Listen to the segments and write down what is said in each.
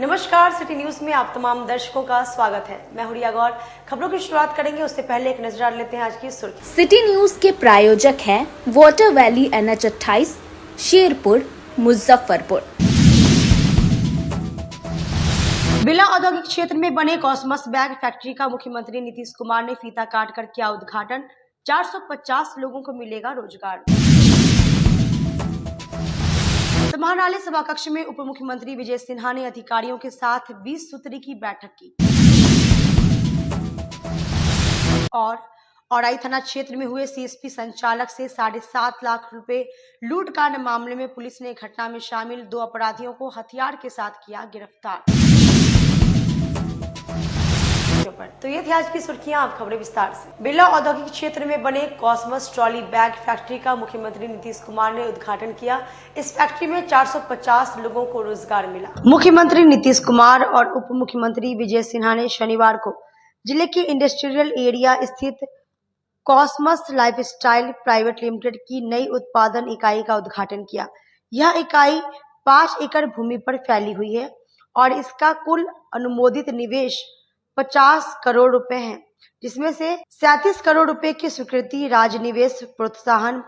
नमस्कार, city news में आप तमाम दर्शकों का स्वागत है। मैं हूं रिया गौर। खबरों की शुरुआत करेंगे उससे पहले एक नजर डाल लेते हैं आज की सुर्खी। सिटी न्यूज के प्रायोजक हैं water valley NH 28 Sherpur Muzaffarpur. Birla औद्योगिक क्षेत्र में बने कॉस्मस बैग फैक्ट्री का मुख्यमंत्री नीतीश कुमार ने फीता काट कर किया उद्घाटन। 450 लोगों को मिलेगा रोजगार। समाहरणालय सभा कक्ष में उप मुख्यमंत्री विजय सिन्हा ने अधिकारियों के साथ 20 सूत्री की बैठक की। और औराई थाना क्षेत्र में हुए CSP संचालक से 7.5 लाख रुपए लूट कांड मामले में पुलिस ने घटना में शामिल 2 अपराधियों को हथियार के साथ किया गिरफ्तार। तो ये थी आज की सुर्खियां, अब खबरें विस्तार से। बिरला औद्योगिक क्षेत्र में बने कॉस्मस ट्रॉली बैग फैक्ट्री का मुख्यमंत्री नीतीश कुमार ने उद्घाटन किया। इस फैक्ट्री में 450 लोगों को रोजगार मिला। मुख्यमंत्री नीतीश कुमार और उप मुख्यमंत्री विजय सिन्हा ने शनिवार को जिले के इंडस्ट्रियल एरिया स्थित कॉस्मस लाइफस्टाइल प्राइवेट लिमिटेड की नई उत्पादन इकाई का उद्घाटन किया। यह इकाई 5 एकड़ भूमि पर फैली हुई है और इसका कुल अनुमोदित निवेश 50 करोड़ रुपए हैं, जिसमें से 37 करोड़ रुपए की स्वीकृति राज्य निवेश प्रोत्साहन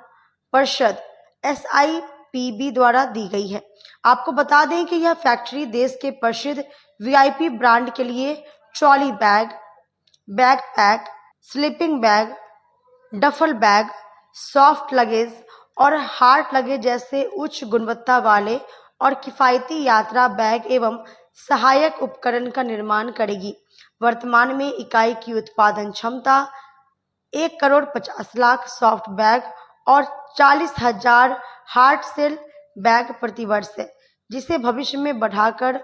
परिषद SIPB द्वारा दी गई है। आपको बता दें कि यह फैक्ट्री देश के प्रसिद्ध VIP ब्रांड के लिए trolley bag, backpack, sleeping bag, duffel bag, soft luggage और हार्ड लगेज जैसे उच्च गुणवत्ता वाले और किफायती यात्रा बैग एवं सहायक उपकरण का निर्माण करेगी। वर्तमान में इकाई की उत्पादन क्षमता 1 करोड़ 50 लाख सॉफ्ट बैग और 40,000 हार्ड सेल बैग प्रति वर्ष है, जिसे भविष्य में बढ़ाकर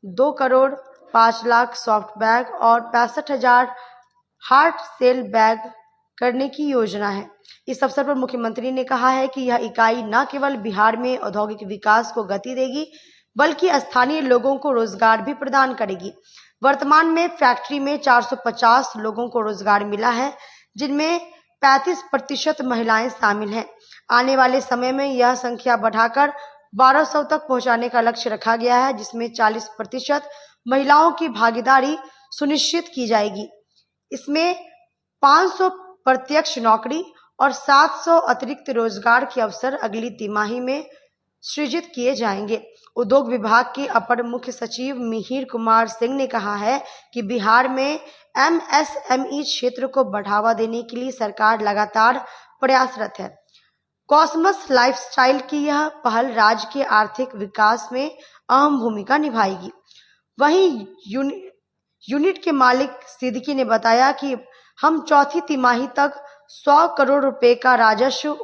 2 करोड़ 5 लाख सॉफ्ट बैग और 65,000 हार्ड सेल बैग करने की योजना है। इस अवसर पर मुख्यमंत्री ने कहा है कि यह इकाई न केवल बिहार में औद्योगिक विकास को गति देगी, बल्कि स्थानीय लोगों को रोजगार भी प्रदान करेगी। वर्तमान में फैक्ट्री में 450 लोगों को रोजगार मिला है, जिनमें 35% महिलाएं शामिल हैं। आने वाले समय में यह संख्या बढ़ाकर 1200 तक पहुंचाने का लक्ष्य रखा गया है, जिसमें 40% महिलाओं की भागीदारी सुनिश्चित की जाएगी। इसमें 500 प्रत्यक्ष नौकरी और 700 अतिरिक्त रोजगार के अवसर अगली तिमाही में सृजित किए जाएंगे। उद्योग विभाग के अपर मुख्य सचिव मिहिर कुमार सिंह ने कहा है कि बिहार में MSME क्षेत्र को बढ़ावा देने के लिए सरकार लगातार प्रयासरत है। कॉस्मस लाइफस्टाइल की यह पहल राज्य के आर्थिक विकास में अहम भूमिका निभाएगी। वहीं यूनिट के मालिक सिद्दीकी ने बताया कि हम चौथी तिमाही तक 100 करोड़ रुपए का राजस्व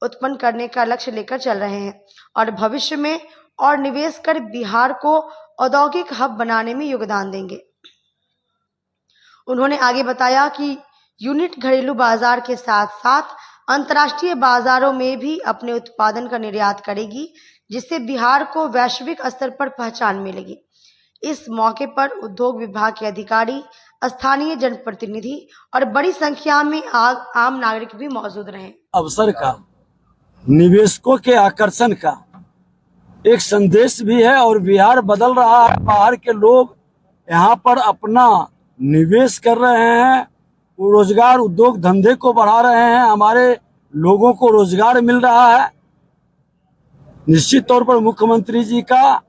उत्पन्न करने का लक्ष्य लेकर चल रहे हैं और भविष्य में और निवेश कर बिहार को औद्योगिक हब बनाने में योगदान देंगे। उन्होंने आगे बताया कि यूनिट घरेलू बाजार के साथ साथ अंतर्राष्ट्रीय बाजारों में भी अपने उत्पादन का निर्यात करेगी, जिससे बिहार को वैश्विक स्तर पर पहचान मिलेगी। इस मौके पर उद्योग विभाग के अधिकारी, स्थानीय जनप्रतिनिधि और बड़ी संख्या में आम नागरिक भी मौजूद रहे। अवसर का, निवेशकों के आकर्षण का एक संदेश भी है और बिहार बदल रहा है। बाहर के लोग यहाँ पर अपना निवेश कर रहे हैं, रोजगार उद्योग धंधे को बढ़ा रहे हैं, हमारे लोगों को रोजगार मिल रहा है। निश्चित तौर पर मुख्यमंत्री जी का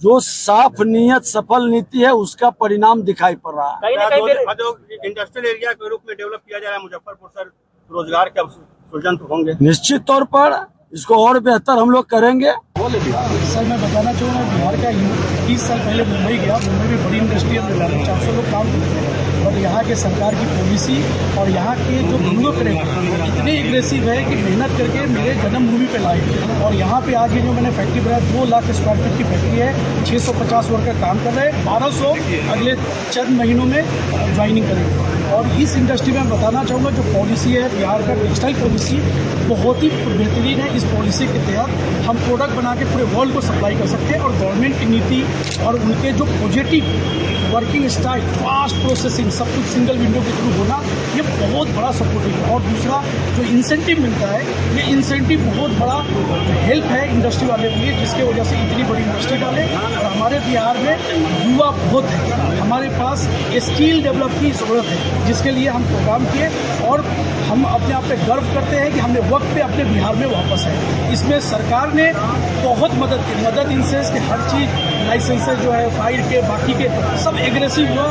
जो साफ नीयत सफल नीति है, उसका परिणाम दिखाई पड़ रहा है। इंडस्ट्रियल एरिया के रूप में डेवलप किया जा रहा है मुजफ्फरपुर, सर रोजगार के सृजन होंगे। निश्चित तौर पर इसको और बेहतर हम लोग करेंगे। सर मैं बताना चाहूँगा, बिहार का 30 साल पहले मुंबई गया। मुंबई में बड़ी इंडस्ट्रियल में 400 लोग काम करते, और यहाँ के सरकार की पॉलिसी और यहाँ के जो ब्यूरोक्रेट इतने एग्रेसिव है कि मेहनत करके मेरे जन्मभूमि पे लाए। और यहाँ पे आज ये जो मैंने फैक्ट्री बनाया 2 लाख स्क्वायर फीट की फैक्ट्री है, 650 वर्कर काम कर रहे हैं, 1200 अगले चंद महीनों में ज्वाइनिंग करेंगे। और इस इंडस्ट्री में मैं बताना चाहूँगा जो पॉलिसी है बिहार का, टेक्सटाइल पॉलिसी बहुत ही बेहतरीन है। इस पॉलिसी के तहत हम प्रोडक्ट बना के पूरे वर्ल्ड को सप्लाई कर सकते हैं और गवर्नमेंट की नीति और उनके जो positive working style, fast processing, सब कुछ सिंगल विंडो के थ्रू होना, ये बहुत बड़ा सपोर्टिव है। और दूसरा जो इंसेंटिव मिलता है, ये इंसेंटिव बहुत बड़ा हेल्प है इंडस्ट्री वाले के लिए, जिसके वजह से इतनी बड़ी इंडस्ट्री डाले। और हमारे बिहार में युवा बहुत है, हमारे पास स्किल डेवलप की ज़रूरत है, जिसके लिए हम प्रोग्राम किए और हम अपने आप पे गर्व करते हैं कि हमने वक्त पे अपने बिहार में वापस है। इसमें सरकार ने बहुत मदद की, मदद इन सेंस कि हर चीज़ लाइसेंसेज जो है फाइल के बाकी के सब एग्रेसिव हुआ,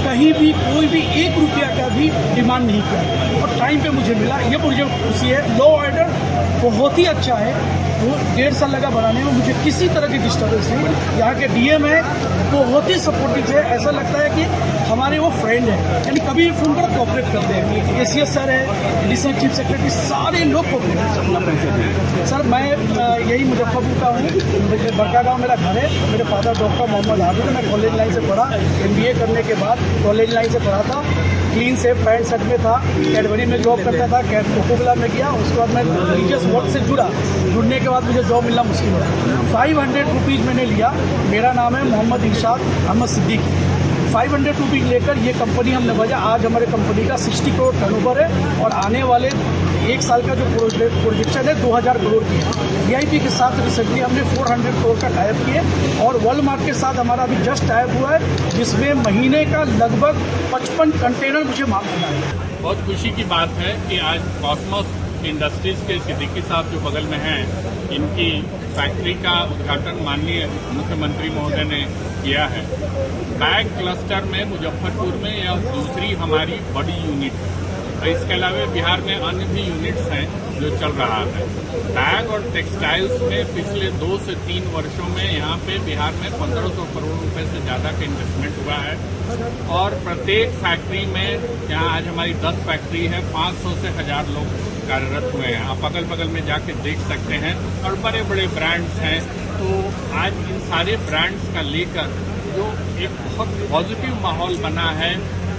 कहीं भी कोई भी 1 रुपया का भी डिमांड नहीं किया और टाइम पे मुझे मिला, ये मुझे खुशी है। लॉ ऑर्डर बहुत ही अच्छा है, वो 1.5 साल लगा बनाने में, मुझे किसी तरह की डिस्टर्बेंस नहीं। यहाँ के डीएम है बहुत ही सपोर्टिव है, ऐसा लगता है कि हमारे वो फ्रेंड है, यानी कभी भी फोन पर कोऑपरेट करते हैं। एसीएस सर है, एडिशनल चीफ सेक्रेटरी, सारे लोग कोऑपरेट करते हैं। सर मैं यही मुजफ्फरपुर का हूँ, बड़का गाँव मेरा घर है। मेरे फादर डॉक्टर मोहम्मद हाफिज है। मैं कॉलेज लाइन से पढ़ा, MBA करने के बाद कॉलेज लाइन से पढ़ा था, क्लीन से पैंट शर्ट में था, कैडबरी में जॉब करता था, कोकोकोला में गया। उसके बाद मैं रिलीजियस वर्क से जुड़ने के बाद मुझे जॉब मिलना मुश्किल हुआ। 500 रुपीज़ मैंने लिया। मेरा नाम है मोहम्मद इरशाद अहमद सिद्दीकी। 500 रुपीज़ लेकर ये कंपनी हमने बजा। आज हमारे कंपनी का 60 करोड़ टर्नओवर है और आने वाले 1 साल का जो प्रोजेक्शन है 2000 करोड़ की है। VIP के साथ रिसेंटली हमने 400 करोड़ का टाइप किए और वर्ल्डमार्ट के साथ हमारा अभी जस्ट टाइप हुआ है, जिसमें महीने का लगभग 55 कंटेनर मुझे माल मिला है। बहुत खुशी की बात है कि आज कॉस्मोस इंडस्ट्रीज के सिद्दीकी साहब जो बगल में हैं, इनकी फैक्ट्री का उद्घाटन माननीय मुख्यमंत्री महोदय ने किया है। बैग क्लस्टर में मुजफ्फरपुर में यह दूसरी हमारी बड़ी यूनिट है। इसके अलावा बिहार में अन्य भी यूनिट्स हैं जो चल रहा है। बैग और टेक्सटाइल्स में पिछले 2 से 3 वर्षों में यहाँ पे बिहार में 1500 करोड़ रुपए से ज़्यादा का इन्वेस्टमेंट हुआ है और प्रत्येक फैक्ट्री में, यहाँ आज हमारी 10 फैक्ट्री है, 500 से 1000 लोग कार्यरत हुए हैं। आप अगल बगल में जाके देख सकते हैं और बड़े बड़े ब्रांड्स हैं। तो आज इन सारे ब्रांड्स का लेकर जो एक बहुत पॉजिटिव माहौल बना है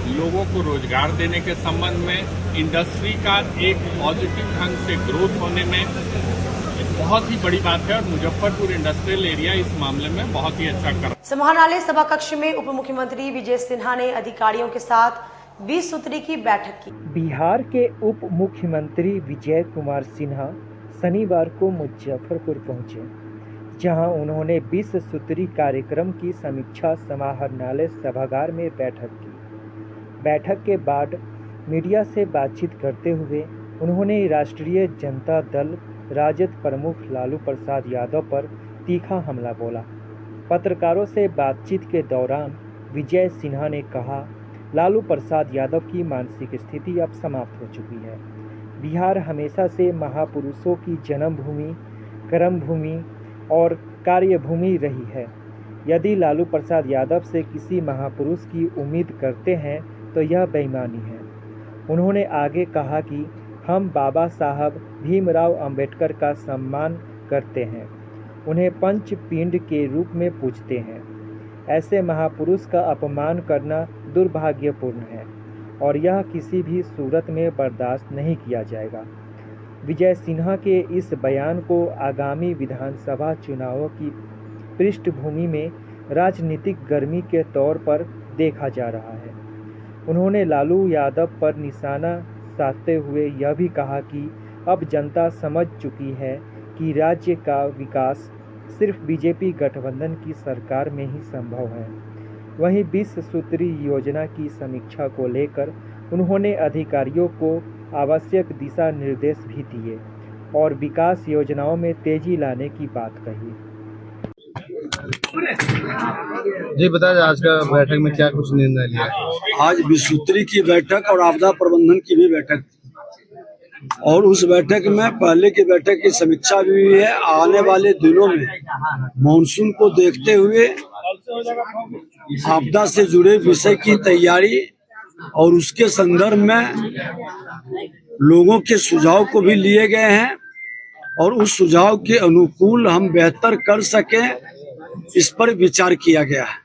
लोगों को रोजगार देने के संबंध में, इंडस्ट्री का एक पॉजिटिव ढंग से ग्रोथ होने में बहुत ही बड़ी बात है और मुजफ्फरपुर इंडस्ट्रियल एरिया इस मामले में बहुत ही अच्छा कर रहा है। समाहरणालय सभा कक्ष में उप मुख्यमंत्री विजय सिन्हा ने अधिकारियों के साथ 20 सूत्री की बैठक की। बिहार के उप मुख्यमंत्री विजय कुमार सिन्हा शनिवार को मुजफ्फरपुर पहुंचे, जहां उन्होंने 20 सूत्री कार्यक्रम की समीक्षा समाहरणालय सभागार में बैठक की। बैठक के बाद मीडिया से बातचीत करते हुए उन्होंने राष्ट्रीय जनता दल राजद प्रमुख लालू प्रसाद यादव पर तीखा हमला बोला। पत्रकारों से बातचीत के दौरान विजय सिन्हा ने कहा, लालू प्रसाद यादव की मानसिक स्थिति अब समाप्त हो चुकी है। बिहार हमेशा से महापुरुषों की जन्मभूमि, कर्मभूमि और कार्यभूमि रही है। यदि लालू प्रसाद यादव से किसी महापुरुष की उम्मीद करते हैं तो यह बेईमानी है। उन्होंने आगे कहा कि हम बाबा साहब भीमराव अंबेडकर का सम्मान करते हैं, उन्हें पंच पिंड के रूप में पूजते हैं। ऐसे महापुरुष का अपमान करना दुर्भाग्यपूर्ण है और यह किसी भी सूरत में बर्दाश्त नहीं किया जाएगा। विजय सिन्हा के इस बयान को आगामी विधानसभा चुनावों की पृष्ठभूमि में राजनीतिक गर्मी के तौर पर देखा जा रहा है। उन्होंने लालू यादव पर निशाना साधते हुए यह भी कहा कि अब जनता समझ चुकी है कि राज्य का विकास सिर्फ बीजेपी गठबंधन की सरकार में ही संभव है। वहीं 20 सूत्री योजना की समीक्षा को लेकर उन्होंने अधिकारियों को आवश्यक दिशा निर्देश भी दिए और विकास योजनाओं में तेजी लाने की बात कही। जी बताइए, आज का बैठक में क्या कुछ निर्णय लिया? आज 20 सूत्री की बैठक और आपदा प्रबंधन की भी बैठक थी और उस बैठक में पहले की बैठक की समीक्षा भी हुई है। आने वाले दिनों में मानसून को देखते हुए आपदा से जुड़े विषय की तैयारी और उसके संदर्भ में लोगों के सुझाव को भी लिए गए हैं और उस सुझाव के अनुकूल हम बेहतर कर सकें, इस पर विचार किया गया है।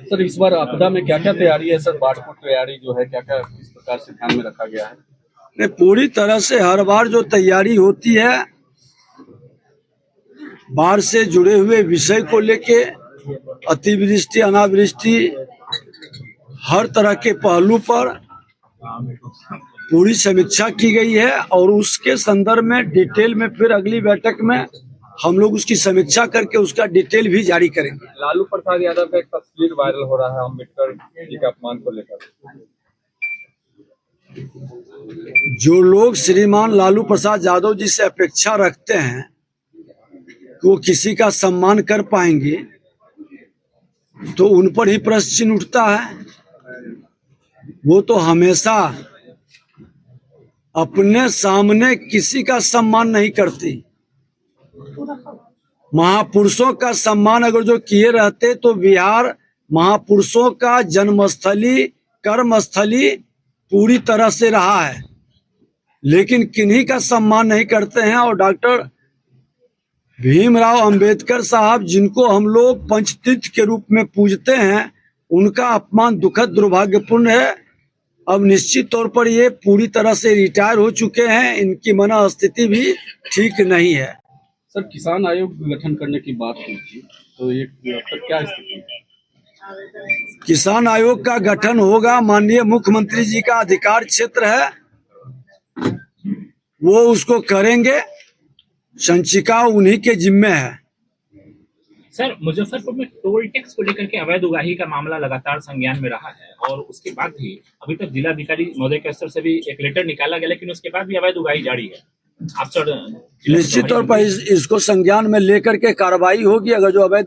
सर, इस बार आपदा में क्या क्या तैयारी है? सर, बाढ़ की तैयारी जो है क्या क्या किस प्रकार से ध्यान में रखा गया है? पूरी तरह से हर बार जो तैयारी होती है बाढ़ से जुड़े हुए विषय को लेके अतिवृष्टि अनावृष्टि हर तरह के पहलू पर पूरी समीक्षा की गई है और उसके संदर्भ में डिटेल में फिर अगली बैठक में हम लोग उसकी समीक्षा करके उसका डिटेल भी जारी करेंगे। लालू प्रसाद यादव का एक तस्वीर वायरल हो रहा है अम्बेडकर जी के अपमान को लेकर। जो लोग श्रीमान लालू प्रसाद यादव जी से अपेक्षा रखते हैं कि वो किसी का सम्मान कर पाएंगे तो उन पर ही प्रश्न चिन्ह उठता है। वो तो हमेशा अपने सामने किसी का सम्मान नहीं करती। महापुरुषों का सम्मान अगर जो किए रहते तो बिहार महापुरुषों का जन्मस्थली कर्मस्थली पूरी तरह से रहा है, लेकिन किन्हीं का सम्मान नहीं करते हैं। और डॉक्टर भीमराव अंबेडकर साहब जिनको हम लोग पंचतीर्थ के रूप में पूजते हैं, उनका अपमान दुखद दुर्भाग्यपूर्ण है। अब निश्चित तौर पर ये पूरी तरह से रिटायर हो चुके हैं, इनकी मनोस्थिति भी ठीक नहीं है। सर, किसान आयोग गठन करने की बात हुई थी, तो ये क्या स्थिति है? किसान आयोग का गठन होगा, माननीय मुख्यमंत्री जी का अधिकार क्षेत्र है, वो उसको करेंगे, संचिका उन्हीं के जिम्मे है। सर, मुजफ्फरपुर में टोल टैक्स को लेकर के अवैध उगाही का मामला लगातार संज्ञान में रहा है और उसके बाद भी अभी तक जिलाधिकारी महोदय के स्तर से भी एक लेटर निकाला गया, लेकिन उसके बाद भी अवैध उगाही जारी है। आप सर निश्चित तौर पर इसको संज्ञान में लेकर के कार्रवाई होगी। अगर जो अवैध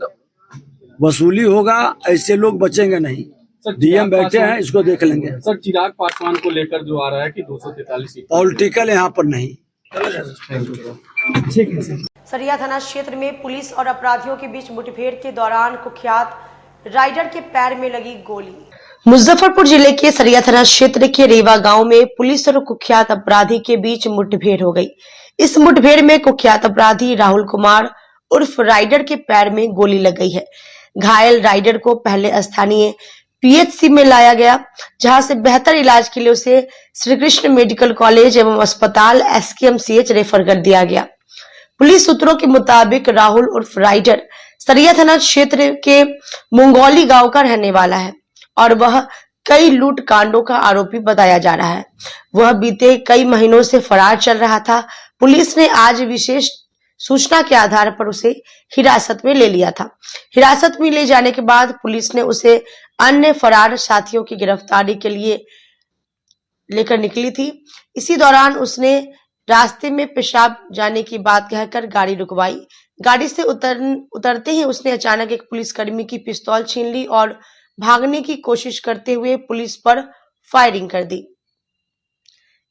वसूली होगा, ऐसे लोग बचेंगे नहीं। डीएम बैठे हैं, इसको देख लेंगे। सर, चिराग पासवान को लेकर जो आ रहा है कि 243 सीट पॉलिटिकल यहाँ पर नहीं। ठीक है सर। सरिया थाना क्षेत्र में पुलिस और अपराधियों के बीच मुठभेड़ के दौरान कुख्यात राइडर के पैर में लगी गोली। मुजफ्फरपुर जिले के सरिया थाना क्षेत्र के रेवा गांव में पुलिस और कुख्यात अपराधी के बीच मुठभेड़ हो गई। इस मुठभेड़ में कुख्यात अपराधी राहुल कुमार उर्फ राइडर के पैर में गोली लग गई है। घायल राइडर को पहले स्थानीय पीएचसी में लाया गया, जहां से बेहतर इलाज के लिए उसे श्री कृष्ण मेडिकल कॉलेज एवं अस्पताल SKMCH रेफर कर दिया गया। पुलिस सूत्रों के मुताबिक राहुल उर्फ राइडर सरिया थाना क्षेत्र के मुंगौली गांव का रहने वाला है और वह कई लूट कांडों का आरोपी बताया जा रहा है। वह बीते कई महीनों से फरार चल रहा था। पुलिस ने आज विशेष सूचना के आधार पर उसे हिरासत में ले लिया था। हिरासत में ले जाने के बाद पुलिस ने उसे अन्य फरार साथियों की गिरफ्तारी के लिए लेकर निकली थी। इसी दौरान उसने रास्ते में पेशाब जाने की बात कहकर गाड़ी रुकवाई। गाड़ी से उतरते ही उसने अचानक एक पुलिसकर्मी की पिस्तौल छीन ली और भागने की कोशिश करते हुए पुलिस पर फायरिंग कर दी।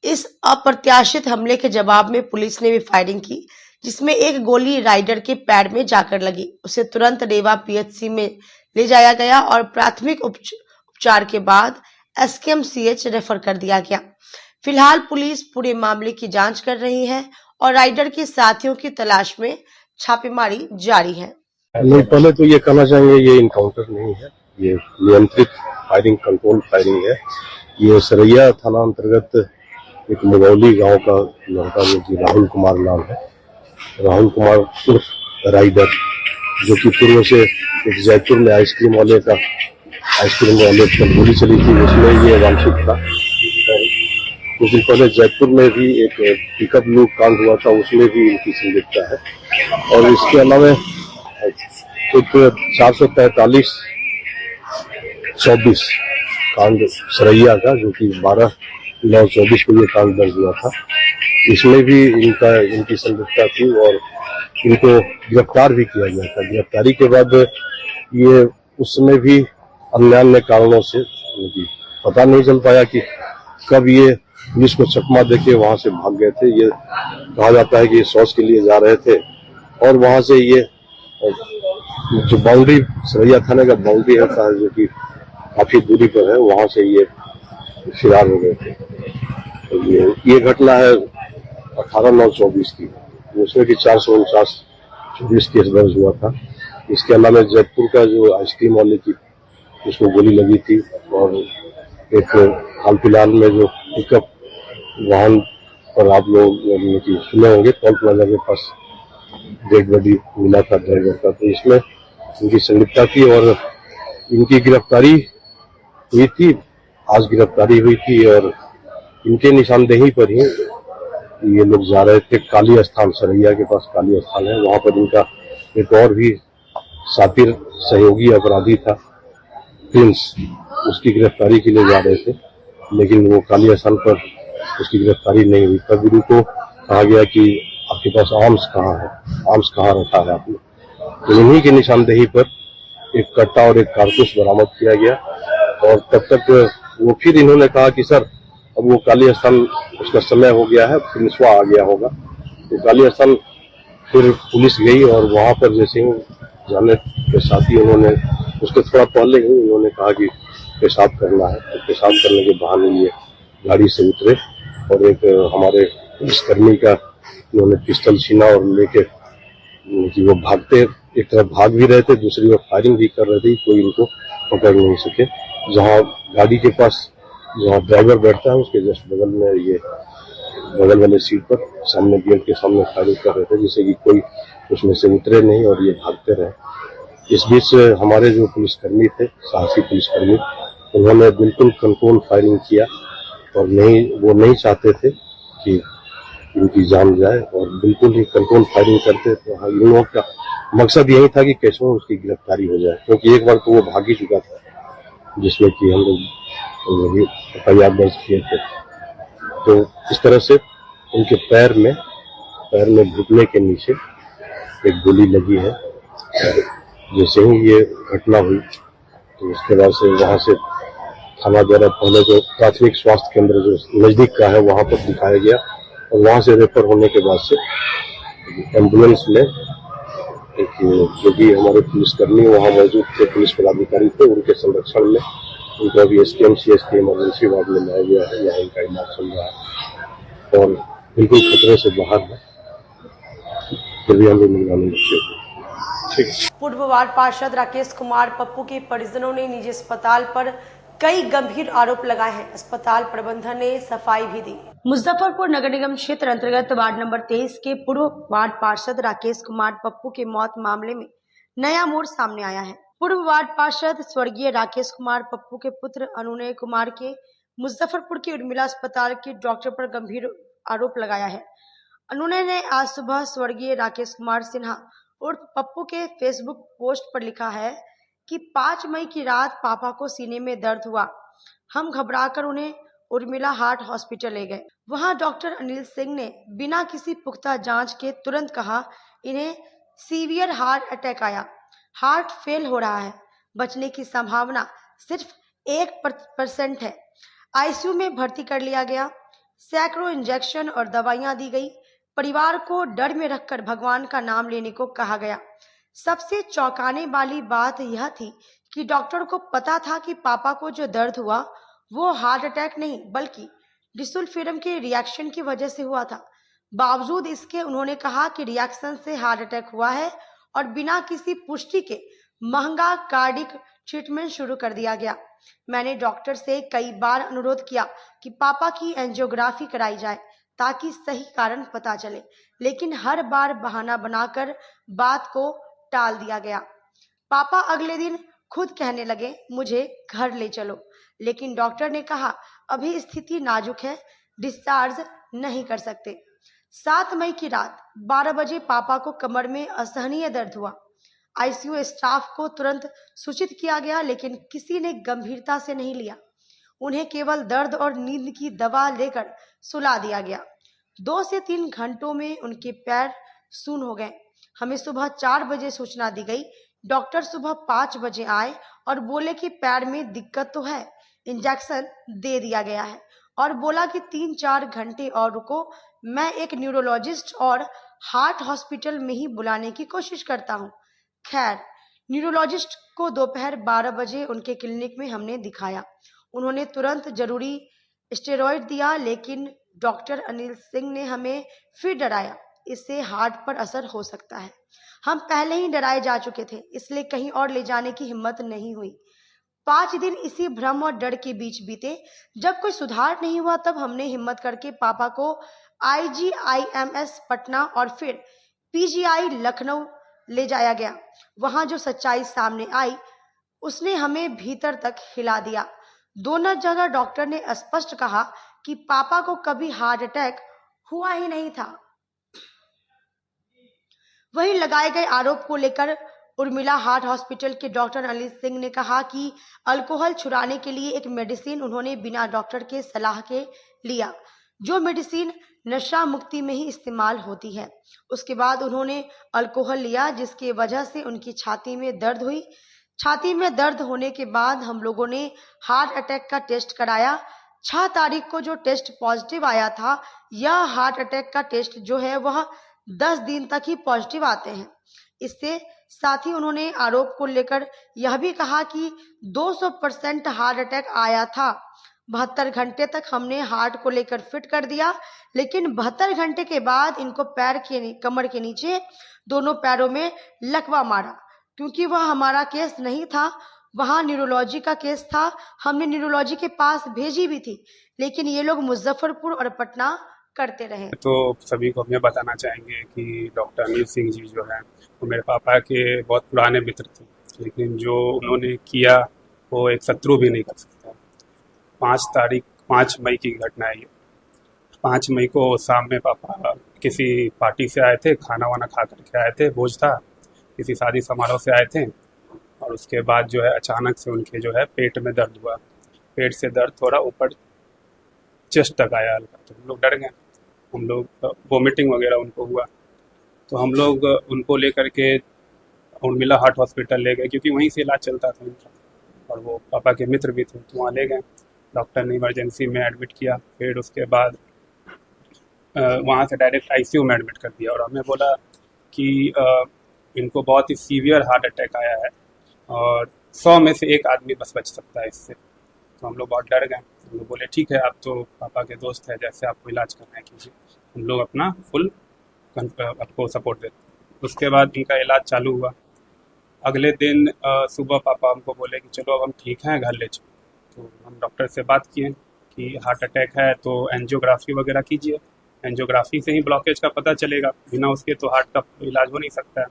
इस अप्रत्याशित हमले के जवाब में पुलिस ने भी फायरिंग की, जिसमें एक गोली राइडर के पैर में जाकर लगी। उसे तुरंत रेवा पीएचसी में ले जाया गया और प्राथमिक उपचार के बाद SKMCH रेफर कर दिया गया। फिलहाल पुलिस पूरे मामले की जांच कर रही है और राइडर के साथियों की तलाश में छापेमारी जारी है। नहीं, पहले तो ये कहना चाहेंगे, ये इनकाउंटर नहीं है, ये नियंत्रित फायरिंग, कंट्रोल फायरिंग है। ये सरैया थाना अंतर्गत एक मुगौली गांव का लड़का जो राहुल कुमार नाम है, राहुल कुमार उर्फ राइडर, जो कि पूर्व से एक जयपुर में आइसक्रीम वाले पर गोली चली थी, उसमें ये वांछित था। कुछ दिन पहले जयपुर में भी एक पिकअप लूट कांड हुआ था, उसमें भी इनकी संलिप्तता है। और इसके अलावा एक 443/24 कांड सरैया का, जो कि 12/9/24 को ये कांड दर्ज हुआ था, इसमें भी इनकी संलिप्तता थी और इनको गिरफ्तार भी किया गया था। गिरफ्तारी के बाद ये उसमें भी अन्य कारणों से पता नहीं चल पाया कि कब ये पुलिस को चकमा देके वहां से भाग गए थे। ये कहा जाता है कि ये शौच के लिए जा रहे थे और वहां से ये जो बाउंड्री सरैया थाने का बाउंड्री है, जो कि काफी दूरी पर है, वहां से ये फरार हो गए थे। तो ये घटना है 18/9/24 की, उसमें भी 449/24 केस दर्ज हुआ था। इसके अलावा जयपुर का जो आइसक्रीम वाले की, उसको गोली लगी थी। और एक हाल फिलहाल में जो पिकअप वाहन पर आप लोग सुने होंगे, टोल प्लाजा के पास डेड बॉडी मिला था ड्राइवर का, तो इसमें इनकी संलिप्तता थी और इनकी गिरफ्तारी हुई थी। आज गिरफ्तारी हुई थी और इनके निशानदेही पर ही ये लोग जा रहे थे काली स्थान, सरैया के पास काली स्थान है, वहां पर इनका एक और भी साथी सहयोगी अपराधी था प्रिंस, उसकी गिरफ्तारी के लिए जा रहे थे, लेकिन वो काली स्थान पर उसकी गिरफ्तारी नहीं हुई। तब इनको कहा गया कि आपके पास आर्म्स कहाँ है, आर्म्स कहाँ रखा है आपने। तो इन्हीं की निशानदेही पर एक कट्टा और एक कारतूस बरामद किया गया और तब तक वो फिर इन्होंने कहा कि सर अब वो काली स्थान उसका समय हो गया है, प्रिंसवा आ गया होगा। तो काली स्थान फिर पुलिस गई और वहां पर जैसे ही जाने के साथ ही उन्होंने उसके थोड़ा पहले ही उन्होंने कहा कि पेशाब करना है। तो पेशाब करने के बहाने ये गाड़ी से उतरे और एक हमारे पुलिसकर्मी का उन्होंने पिस्टल छीना और लेके वो भागते, एक तरफ भाग भी रहे थे, दूसरी ओर फायरिंग भी कर रहे थे, कोई इनको पकड़ नहीं सके। जहां गाड़ी के पास जहाँ ड्राइवर बैठता है उसके जस्ट बगल में ये बगल वाले सीट पर सामने गेट के सामने फायरिंग कर रहे थे, जिससे कि कोई उसमें से उतरे नहीं और ये भागते रहे। इस बीच हमारे जो पुलिसकर्मी थे, साहसी पुलिसकर्मी, उन्होंने बिल्कुल कंट्रोल फायरिंग किया और वो नहीं चाहते थे कि इनकी जान जाए और बिल्कुल ही कंट्रोल फायरिंग करते। तो इन लोगों का मकसद यही था कि कैसे उसकी गिरफ्तारी हो जाए, क्योंकि एक बार तो वो भाग ही चुका था, जिसमें कि हम लोग FIR दर्ज किए थे। तो इस तरह से उनके पैर में घुटने के नीचे एक गोली लगी है। जैसे ही ये घटना हुई तो उसके बाद से वहां से थाना द्वारा पहले जो प्राथमिक स्वास्थ्य केंद्र जो नजदीक का है वहां पर दिखाया गया और वहां से रेफर होने के बाद से एम्बुलेंस में एक जो भी हमारे पुलिसकर्मी वहां मौजूद थे, पुलिस पदाधिकारी थे, उनके संरक्षण में उनको अभी SKMCH के इमरजेंसी वार्ड में लाया गया है। यहाँ इनका इलाज चल रहा है और बिल्कुल खतरे से बाहर है, फिर भी हम लोग निगरानी रखते हैं। पूर्व वार्ड पार्षद राकेश कुमार पप्पू के परिजनों ने निजी अस्पताल पर कई गंभीर आरोप लगाए हैं। अस्पताल प्रबंधन ने सफाई भी दी। मुजफ्फरपुर नगर निगम क्षेत्र अंतर्गत वार्ड नंबर 23 के पूर्व वार्ड पार्षद राकेश कुमार पप्पू के मौत मामले में नया मोड़ सामने आया है। पूर्व वार्ड पार्षद स्वर्गीय राकेश कुमार पप्पू के पुत्र अनुनय कुमार के मुजफ्फरपुर के उर्मिला अस्पताल के डॉक्टर पर गंभीर आरोप लगाया है। अनुनय ने आज सुबह स्वर्गीय राकेश कुमार सिन्हा उर्फ पप्पू के फेसबुक पोस्ट पर लिखा है कि 5 मई की रात पापा को सीने में दर्द हुआ। हम घबराकर उन्हें उर्मिला हार्ट हॉस्पिटल ले गए। वहां डॉक्टर अनिल सिंह ने बिना किसी पुख्ता जांच के तुरंत कहा इन्हें सीवियर हार्ट अटैक आया, हार्ट फेल हो रहा है, बचने की संभावना सिर्फ 1% है। आईसीयू में भर्ती कर लिया गया, सैकड़ों इंजेक्शन और दवाइयां दी गई। परिवार को डर में रखकर भगवान का नाम लेने को कहा गया। सबसे चौंकाने वाली बात यह थी कि डॉक्टर को पता था कि पापा को जो दर्द हुआ वो हार्ट अटैक नहीं बल्कि डिसल्फीरम के रिएक्शन की वजह से हुआ था। बावजूद इसके उन्होंने कहा कि रिएक्शन से हार्ट अटैक हुआ है और बिना किसी पुष्टि के महंगा कार्डिक ट्रीटमेंट शुरू कर दिया गया। मैंने डॉक्टर से कई बार अनुरोध किया कि पापा की एंजियोग्राफी कराई जाए ताकि सही कारण पता चले, लेकिन हर बार बहाना बनाकर बात को टाल दिया गया। पापा अगले दिन खुद कहने लगे मुझे घर ले चलो, लेकिन डॉक्टर ने कहा अभी स्थिति नाजुक है, डिस्चार्ज नहीं कर सकते। 7 मई की रात 12 बजे पापा को कमर में असहनीय दर्द हुआ। आईसीयू स्टाफ को तुरंत सूचित किया गया, लेकिन किसी ने गंभीरता से नहीं लिया। उन्हें केवल दर्द और नींद की दवा लेकर सुला दिया गया। 2 से 3 घंटों में उनके पैर सून हो गए। हमें सुबह 4 बजे सूचना दी गई। डॉक्टर सुबह 5 बजे आए और बोले कि पैर में दिक्कत तो है, इंजेक्शन दे दिया गया है और बोला कि 3-4 घंटे और रुको, मैं एक न्यूरोलॉजिस्ट और हार्ट हॉस्पिटल में ही बुलाने की कोशिश करता हूँ। खैर, न्यूरोलॉजिस्ट को दोपहर 12 बजे उनके क्लिनिक में हमने दिखाया। उन्होंने तुरंत जरूरी स्टेरॉइड दिया, लेकिन डॉक्टर अनिल सिंह ने हमें फिर डराया, इससे हार्ट पर असर हो सकता है। हम पहले ही डराए जा चुके थे, इसलिए कहीं और ले जाने की हिम्मत नहीं हुई। 5 दिन इसी भ्रम और डर के बीच बीते। जब कोई सुधार नहीं हुआ तब हमने हिम्मत करके पापा को IGIMS पटना और फिर PGI लखनऊ ले जाया गया। वहां जो सच्चाई सामने आई उसने हमें भीतर तक हिला दिया। दोनों जगह डॉक्टर ने स्पष्ट कहा कि पापा को कभी हार्ट अटैक हुआ ही नहीं था। वहीं लगाए गए आरोप को लेकर उर्मिला हार्ट हॉस्पिटल के डॉक्टर अनिल सिंह ने कहा कि अल्कोहल छुड़ाने के लिए एक मेडिसिन उन्होंने बिना डॉक्टर के सलाह के लिया, जो मेडिसिन नशा मुक्ति में ही इस्तेमाल होती है। उसके बाद उन्होंने अल्कोहल लिया, जिसकी वजह से उनकी छाती में दर्द हुई। छाती में दर्द होने के बाद हम लोगों ने हार्ट अटैक का टेस्ट कराया। 6 तारीख को जो टेस्ट पॉजिटिव आया था, यह हार्ट अटैक का टेस्ट जो है वह 10 दिन तक ही पॉजिटिव आते हैं। इससे साथ ही उन्होंने आरोप को लेकर यह भी कहा कि 200% हार्ट अटैक आया था। 72 घंटे तक हमने हार्ट को लेकर फिट कर दिया, लेकिन 72 घंटे के बाद इनको कमर के नीचे दोनों पैरों में लकवा मारा। क्योंकि वह हमारा केस नहीं था, वहाँ न्यूरोलॉजी का केस था। हमने न्यूरोलॉजी के पास भेजी भी थी, लेकिन ये लोग मुजफ्फरपुर और पटना करते रहे। तो सभी को हमें बताना चाहेंगे कि डॉक्टर अनिल सिंह जी जो है वो मेरे पापा के बहुत पुराने मित्र थे, लेकिन जो उन्होंने किया वो एक शत्रु भी नहीं कर सकता। 5 मई की घटना है ये। 5 मई को शाम में पापा किसी पार्टी से आए थे, खाना वाना खा करके आए थे, भोज था, किसी शादी समारोह से आए थे, और उसके बाद जो है अचानक से उनके जो है पेट में दर्द हुआ। पेट से दर्द थोड़ा ऊपर चेस्ट तक आया हल्का, तो हम लोग डर गए। हम लोग वोमिटिंग वगैरह उनको हुआ, तो हम लोग उनको लेकर के उर्मिला हार्ट हॉस्पिटल ले गए, क्योंकि वहीं से इलाज चलता था उनका, और वो पापा के मित्र भी थे, तो वहाँ ले गए। डॉक्टर ने इमरजेंसी में एडमिट किया, फिर उसके बाद वहाँ से डायरेक्ट आईसीयू में एडमिट कर दिया, और हमें बोला कि इनको बहुत ही सीवियर हार्ट अटैक आया है और 100 में से 1 आदमी बस बच सकता है इससे। तो हम लोग बहुत डर गए। हम लोग बोले ठीक है, आप तो पापा के दोस्त हैं, जैसे आपको इलाज करना है कीजिए, हम लोग अपना फुल आपको सपोर्ट देते। उसके बाद इनका इलाज चालू हुआ। अगले दिन सुबह पापा हमको बोले कि चलो अब हम ठीक हैं, घर ले चलो। तो हम डॉक्टर से बात किए कि हार्ट अटैक है तो एंजियोग्राफी वगैरह कीजिए, एंजियोग्राफी से ही ब्लॉकेज का पता चलेगा, बिना उसके तो हार्ट का इलाज हो नहीं सकता है।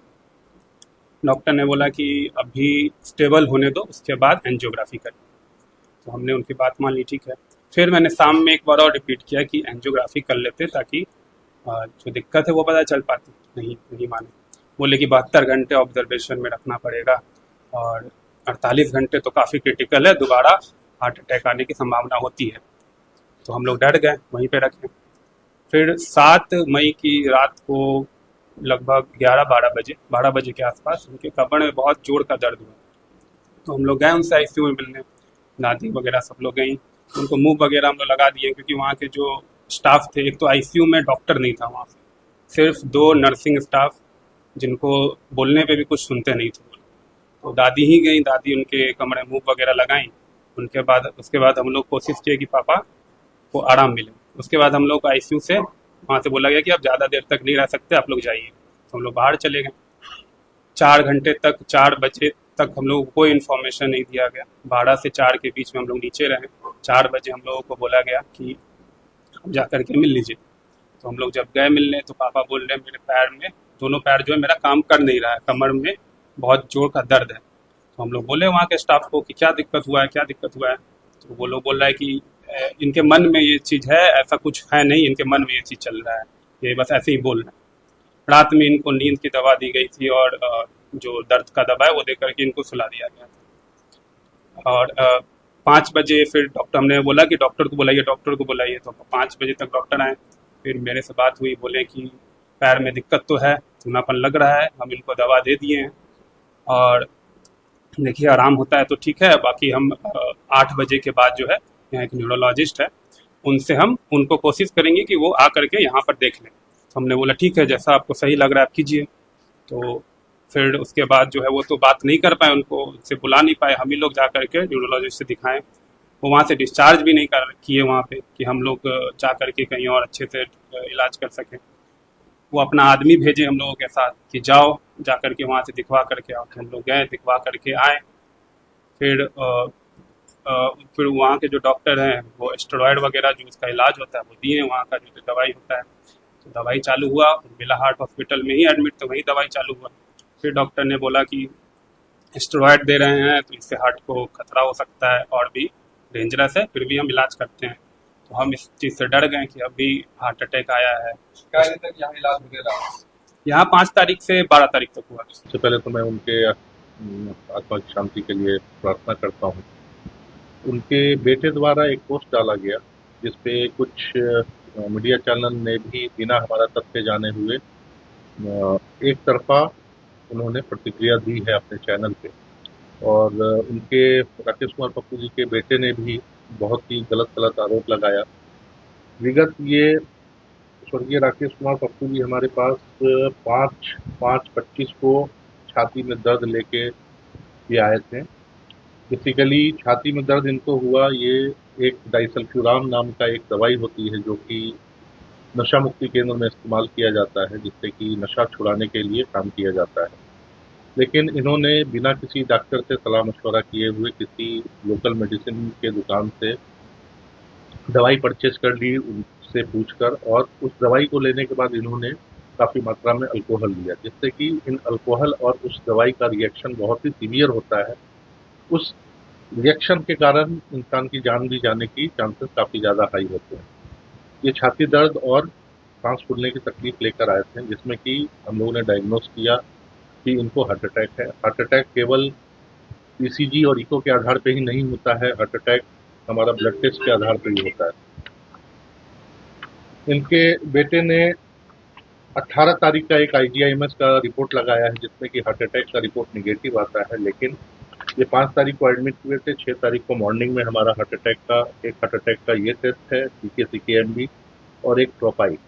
डॉक्टर ने बोला कि अभी स्टेबल होने दो, उसके बाद एंजियोग्राफी करें। तो हमने उनकी बात मान ली, ठीक है। फिर मैंने शाम में एक बार और रिपीट किया कि एंजियोग्राफी कर लेते ताकि जो दिक्कत है वो पता चल पाती। नहीं माने, बोले कि 72 घंटे ऑब्जर्वेशन में रखना पड़ेगा और 48 घंटे तो काफ़ी क्रिटिकल है, दोबारा हार्ट अटैक आने की संभावना होती है। तो हम लोग डर गए, वहीं पे रखे। फिर 7 मई की रात को लगभग 12 बजे के आसपास उनके कमर में बहुत जोर का दर्द हुआ। तो हम लोग गए उनसे आईसीयू में मिलने, दादी वगैरह सब लोग गई, उनको मूव वगैरह हम लोग लगा दिए, क्योंकि वहाँ के जो स्टाफ थे, एक तो आईसीयू में डॉक्टर नहीं था वहाँ पे, सिर्फ 2 नर्सिंग स्टाफ जिनको बोलने पे भी कुछ सुनते नहीं थे। तो दादी ही गई, दादी उनके कमरे मूव वगैरह लगाई। उसके बाद हम लोग कोशिश किए कि पापा को आराम मिले। उसके बाद हम लोग को आईसीयू से वहाँ से बोला गया कि आप ज़्यादा देर तक नहीं रह सकते, आप लोग जाइए। तो हम लोग बाहर चले गए। 4 घंटे तक, 4 बजे तक हम लोग को कोई इन्फॉर्मेशन नहीं दिया गया। 12 से 4 के बीच में हम लोग नीचे रहे। 4 बजे हम लोगों को बोला गया कि जा कर के मिल लीजिए। तो हम लोग जब गए मिलने तो पापा बोल रहे हैं मेरे पैर में, दोनों पैर जो है मेरा काम कर नहीं रहा है, कमर में बहुत जोर का दर्द है। तो हम लोग बोले वहाँ के स्टाफ को कि क्या दिक्कत हुआ है। तो वो लोग बोल रहा है कि इनके मन में ये चीज़ है, ऐसा कुछ है नहीं, इनके मन में ये चीज़ चल रहा है, ये बस ऐसे ही बोल रहे हैं। रात में इनको नींद की दवा दी गई थी और जो दर्द का दवा है वो दे करके इनको सुला दिया गया था। और 5 बजे फिर हमने बोला कि डॉक्टर को बुलाइए। तो 5 बजे तक डॉक्टर आए। फिर मेरे से बात हुई, बोले कि पैर में दिक्कत तो है, सूनापन लग रहा है, हम इनको दवा दे दिए हैं और देखिए आराम होता है तो ठीक है, बाकी हम 8 बजे के बाद जो है यहाँ एक न्यूरोलॉजिस्ट है, उनसे हम उनको कोशिश करेंगे कि वो आ करके यहाँ पर देख लें। तो हमने बोला ठीक है, जैसा आपको सही लग रहा है आप कीजिए। तो फिर उसके बाद जो है वो तो बात नहीं कर पाए, उनसे बुला नहीं पाए, हम ही लोग जा करके न्यूरोलॉजिस्ट से दिखाएं। वो वहाँ से डिस्चार्ज भी नहीं किए वहाँ पे कि हम लोग जा करके कहीं और अच्छे से इलाज कर सकें। वो अपना आदमी भेजे हम लोगों के साथ कि जाओ जा करके वहाँ से दिखवा करके आओ। हम लोग गए, दिखवा करके आए। फिर वहाँ के जो डॉक्टर हैं वो स्टेरॉयड वगैरह जो उसका इलाज होता है वो दिए, वहाँ का जो दवाई होता है। तो दवाई चालू हुआ, उर्मिला हार्ट हॉस्पिटल में ही एडमिट, तो वही दवाई चालू हुआ। फिर डॉक्टर ने बोला कि स्टेरॉयड दे रहे हैं तो इससे हार्ट को खतरा हो सकता है और भी डेंजरस है, फिर भी हम इलाज करते हैं। तो हम इस चीज़ से डर गए कि अभी हार्ट अटैक आया है। तक यहाँ इलाज वगैरह यहाँ 5 तारीख से 12 तारीख तक हुआ। सबसे पहले तो मैं उनके आत्मा की शांति के लिए प्रार्थना करता हूँ। उनके बेटे द्वारा एक पोस्ट डाला गया जिसपे कुछ मीडिया चैनल ने भी बिना हमारा तथ्य जाने हुए एक तरफा उन्होंने प्रतिक्रिया दी है अपने चैनल पे, और उनके राकेश कुमार पप्पू जी के बेटे ने भी बहुत ही गलत आरोप लगाया। विगत ये स्वर्गीय राकेश कुमार पप्पू जी हमारे पास 5/5/25 को छाती में दर्द लेके ये आए थे। बेसिकली छाती में दर्द इनको हुआ, ये एक डाइसल्फ्यूराम नाम का एक दवाई होती है जो कि नशा मुक्ति केंद्र में इस्तेमाल किया जाता है, जिससे कि नशा छुड़ाने के लिए काम किया जाता है। लेकिन इन्होंने बिना किसी डॉक्टर से सलाह मशवरा किए हुए किसी लोकल मेडिसिन के दुकान से दवाई परचेज कर ली उनसे पूछकर, और उस दवाई को लेने के बाद इन्होंने काफ़ी मात्रा में अल्कोहल लिया, जिससे कि इन अल्कोहल और उस दवाई का रिएक्शन बहुत ही सीवियर होता है। उस रिएक्शन के कारण इंसान की जान भी जाने की चांसेस काफ़ी ज़्यादा हाई होते हैं। ये छाती दर्द और सांस फूलने की तकलीफ लेकर आए थे, जिसमें कि हम लोगों ने डायग्नोस किया कि इनको हार्ट अटैक है। हार्ट अटैक केवल ईसीजी और इको के आधार पर ही नहीं होता है, हार्ट अटैक हमारा ब्लड टेस्ट के आधार पर ही होता है। इनके बेटे ने 18 तारीख का एक IGIMS का रिपोर्ट लगाया है, जिसमें कि हार्ट अटैक का रिपोर्ट निगेटिव आता है, लेकिन ये 5 तारीख को एडमिट हुए थे। 6 तारीख को मॉर्निंग में हमारा हार्ट अटैक का ये टेस्ट है, CKCKMB, और एक ट्रोपाई।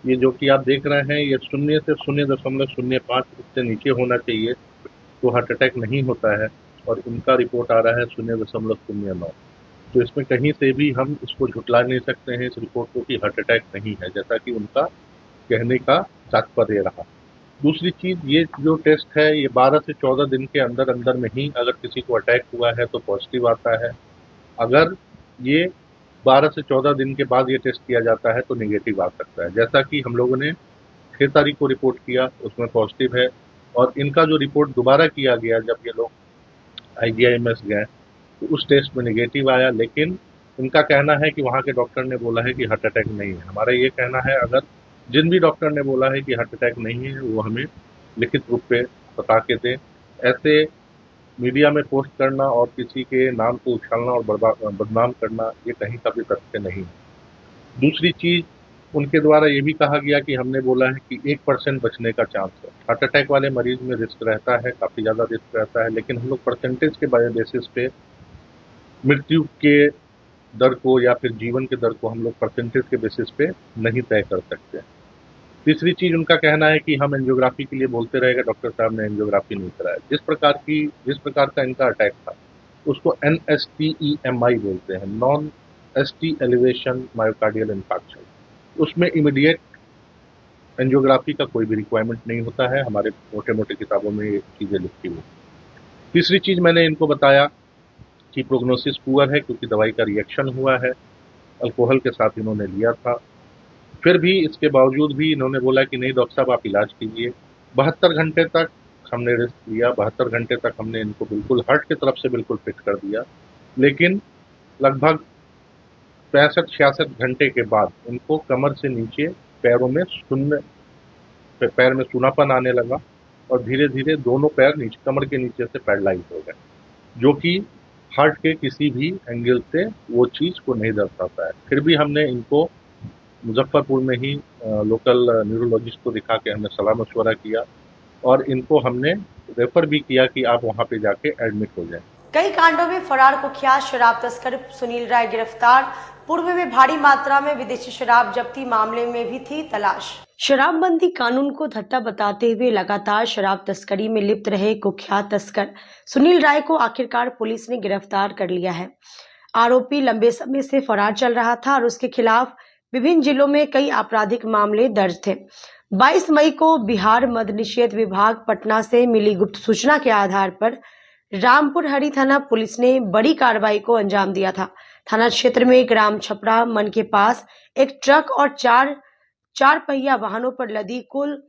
ये जो कि आप देख रहे हैं, ये 0 से 0.05 इससे नीचे होना चाहिए तो हार्ट अटैक नहीं होता है, और इनका रिपोर्ट आ रहा है 0.09। तो इसमें कहीं से भी हम इसको झुटला नहीं सकते हैं इस रिपोर्ट को कि हार्ट अटैक नहीं है, जैसा कि उनका कहने का तात्पर्य रहा। दूसरी चीज़, ये जो टेस्ट है ये 12 से 14 दिन के अंदर में ही अगर किसी को अटैक हुआ है तो पॉजिटिव आता है। अगर ये 12 से 14 दिन के बाद ये टेस्ट किया जाता है तो नेगेटिव आ सकता है। जैसा कि हम लोगों ने 6 तारीख को रिपोर्ट किया, उसमें पॉजिटिव है, और इनका जो रिपोर्ट दोबारा किया गया जब ये लोग IGIMS गए तो उस टेस्ट में नेगेटिव आया, लेकिन इनका कहना है कि वहाँ के डॉक्टर ने बोला है कि हार्ट अटैक नहीं है। हमारा ये कहना है, अगर जिन भी डॉक्टर ने बोला है कि हार्ट अटैक नहीं है वो हमें लिखित रूप पे बता के दें। ऐसे मीडिया में पोस्ट करना और किसी के नाम को उछालना और बदनाम करना, ये कहीं का भी तथ्य नहीं है। दूसरी चीज़, उनके द्वारा ये भी कहा गया कि हमने बोला है कि 1% बचने का चांस है। हार्ट अटैक वाले मरीज में रिस्क रहता है, काफ़ी ज़्यादा रिस्क रहता है, लेकिन हम लोग परसेंटेज के बेसिस पे मृत्यु के दर को या फिर जीवन के दर को हम लोग परसेंटेज के बेसिस पे नहीं तय कर सकते। तीसरी चीज़, उनका कहना है कि हम एंजियोग्राफी के लिए बोलते रहेगा, डॉक्टर साहब ने एंजियोग्राफी नहीं कराया। जिस प्रकार का इनका अटैक था उसको NSTEMI बोलते हैं, non ST elevation myocardial infarction. उसमें इमीडिएट एंजियोग्राफी का कोई भी रिक्वायरमेंट नहीं होता है, हमारे मोटे मोटे किताबों में ये चीज़ें लिखी हुई। तीसरी चीज़ मैंने इनको बताया कि प्रोग्नोसिस पुअर है, क्योंकि दवाई का रिएक्शन हुआ है, अल्कोहल के साथ इन्होंने लिया था। फिर भी इसके बावजूद भी इन्होंने बोला कि नहीं डॉक्टर साहब आप इलाज कीजिए। 72 घंटे तक हमने रिस्क लिया, 72 घंटे तक हमने इनको बिल्कुल हार्ट की तरफ से बिल्कुल फिट कर दिया, लेकिन लगभग 65-66 घंटे के बाद इनको कमर से नीचे पैर में सूनापन आने लगा, और धीरे धीरे दोनों पैर नीचे कमर के नीचे से पैरालाइज हो गए, जो कि हार्ट के किसी भी एंगल से वो चीज़ को नहीं दर्शाता है। फिर भी हमने इनको मुजफ्फरपुर में ही लोकल न्यूरोलॉजिस्ट को दिखा के हमने सलाह मशवरा किया, और इनको हमने रेफर भी किया कि आप वहाँ पे जाके एडमिट हो जाएं। कई कांडों में फरार कुख्यात शराब तस्कर सुनील राय गिरफ्तार। पूर्व में भारी मात्रा में विदेशी शराब जब्ती मामले में भी थी तलाश। शराबबंदी कानून को धट्टा बताते हुए लगातार शराब तस्करी में लिप्त रहे कुख्यात तस्कर सुनील राय को आखिरकार पुलिस ने गिरफ्तार कर लिया है। आरोपी लंबे समय से फरार चल रहा था और उसके खिलाफ विभिन्न जिलों में कई आपराधिक मामले दर्ज थे। 22 मई को बिहार मद्य निषेध विभाग पटना से मिली गुप्त सूचना के आधार पर रामपुर हरी थाना पुलिस ने बड़ी कार्रवाई को अंजाम दिया था। थाना क्षेत्र में ग्राम छपरा मन के पास एक ट्रक और चार पहिया वाहनों पर लदी कुल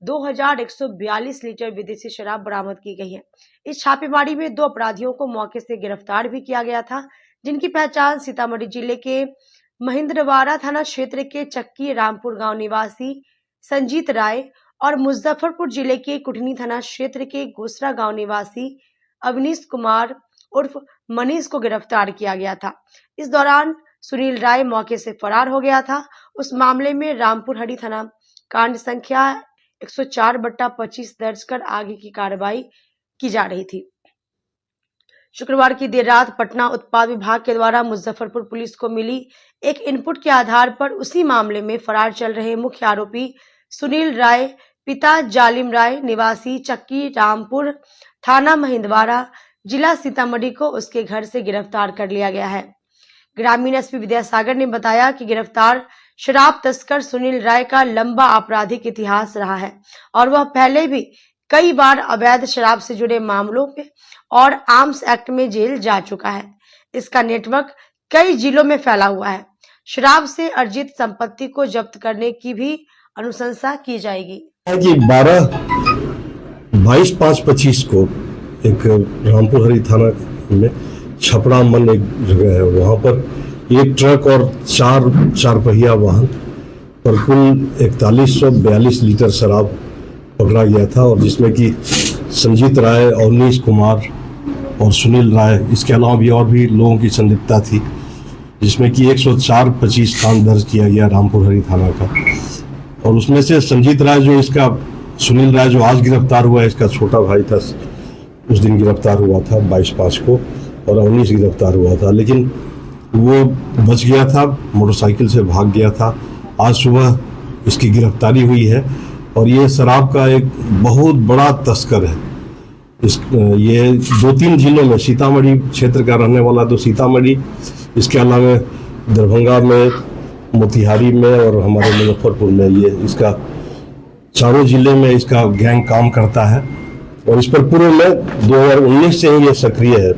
2142 लीटर विदेशी शराब बरामद की गई है। इस छापेमारी में 2 अपराधियों को मौके से गिरफ्तार भी किया गया था, जिनकी पहचान सीतामढ़ी जिले के महिंद्रवाड़ा थाना क्षेत्र के चक्की रामपुर गांव निवासी संजीत राय और मुजफ्फरपुर जिले के कुटनी थाना क्षेत्र के गोसरा गांव निवासी अवनीश कुमार उर्फ मनीष को गिरफ्तार किया गया था। इस दौरान सुनील राय मौके से फरार हो गया था। उस मामले में रामपुर हरी थाना कांड संख्या 104/25 दर्ज कर आगे की कार्रवाई की जा रही थी। शुक्रवार की देर रात पटना उत्पाद विभाग के द्वारा मुजफ्फरपुर पुलिस को मिली एक इनपुट के आधार पर उसी मामले में फरार चल रहे मुख्य आरोपी सुनील राय पिता जालिम राय निवासी चक्की रामपुर थाना महिंदवाड़ा जिला सीतामढ़ी को उसके घर से गिरफ्तार कर लिया गया है। ग्रामीण एसपी विद्यासागर ने बताया कि गिरफ्तार शराब तस्कर सुनील राय का लंबा आपराधिक इतिहास रहा है और वह पहले भी कई बार अवैध शराब से जुड़े मामलों में और आर्म्स एक्ट में जेल जा चुका है। इसका नेटवर्क कई जिलों में फैला हुआ है। शराब से अर्जित संपत्ति को जब्त करने की भी अनुशंसा की जाएगी। 22/5/25 को एक रामपुर हरी थाना में छपड़ा मन एक जगह है, वहां पर एक ट्रक और 4 पहिया वाहन पर कुल 4142 लीटर शराब पकड़ा गया था और जिसमें कि संजीत राय, अवनीश कुमार और सुनील राय, इसके अलावा भी और भी लोगों की संलिप्तता थी, जिसमें कि 104/25 कांड दर्ज किया गया रामपुर हरी थाना का। और उसमें से संजीत राय जो इसका सुनील राय जो आज गिरफ्तार हुआ है, इसका छोटा भाई था, उस दिन गिरफ्तार हुआ था 22/5 को, और अवनीश गिरफ्तार हुआ था, लेकिन वो बच गया था, मोटरसाइकिल से भाग गया था। आज सुबह इसकी गिरफ्तारी हुई है और ये शराब का एक बहुत बड़ा तस्कर है। ये 2-3 जिलों में, सीतामढ़ी क्षेत्र का रहने वाला तो सीतामढ़ी, इसके अलावा दरभंगा में, मोतिहारी में और हमारे मुजफ्फरपुर में, ये इसका चारों जिले में इसका गैंग काम करता है। और इस पर पूर्व में 2019 से ही ये सक्रिय है।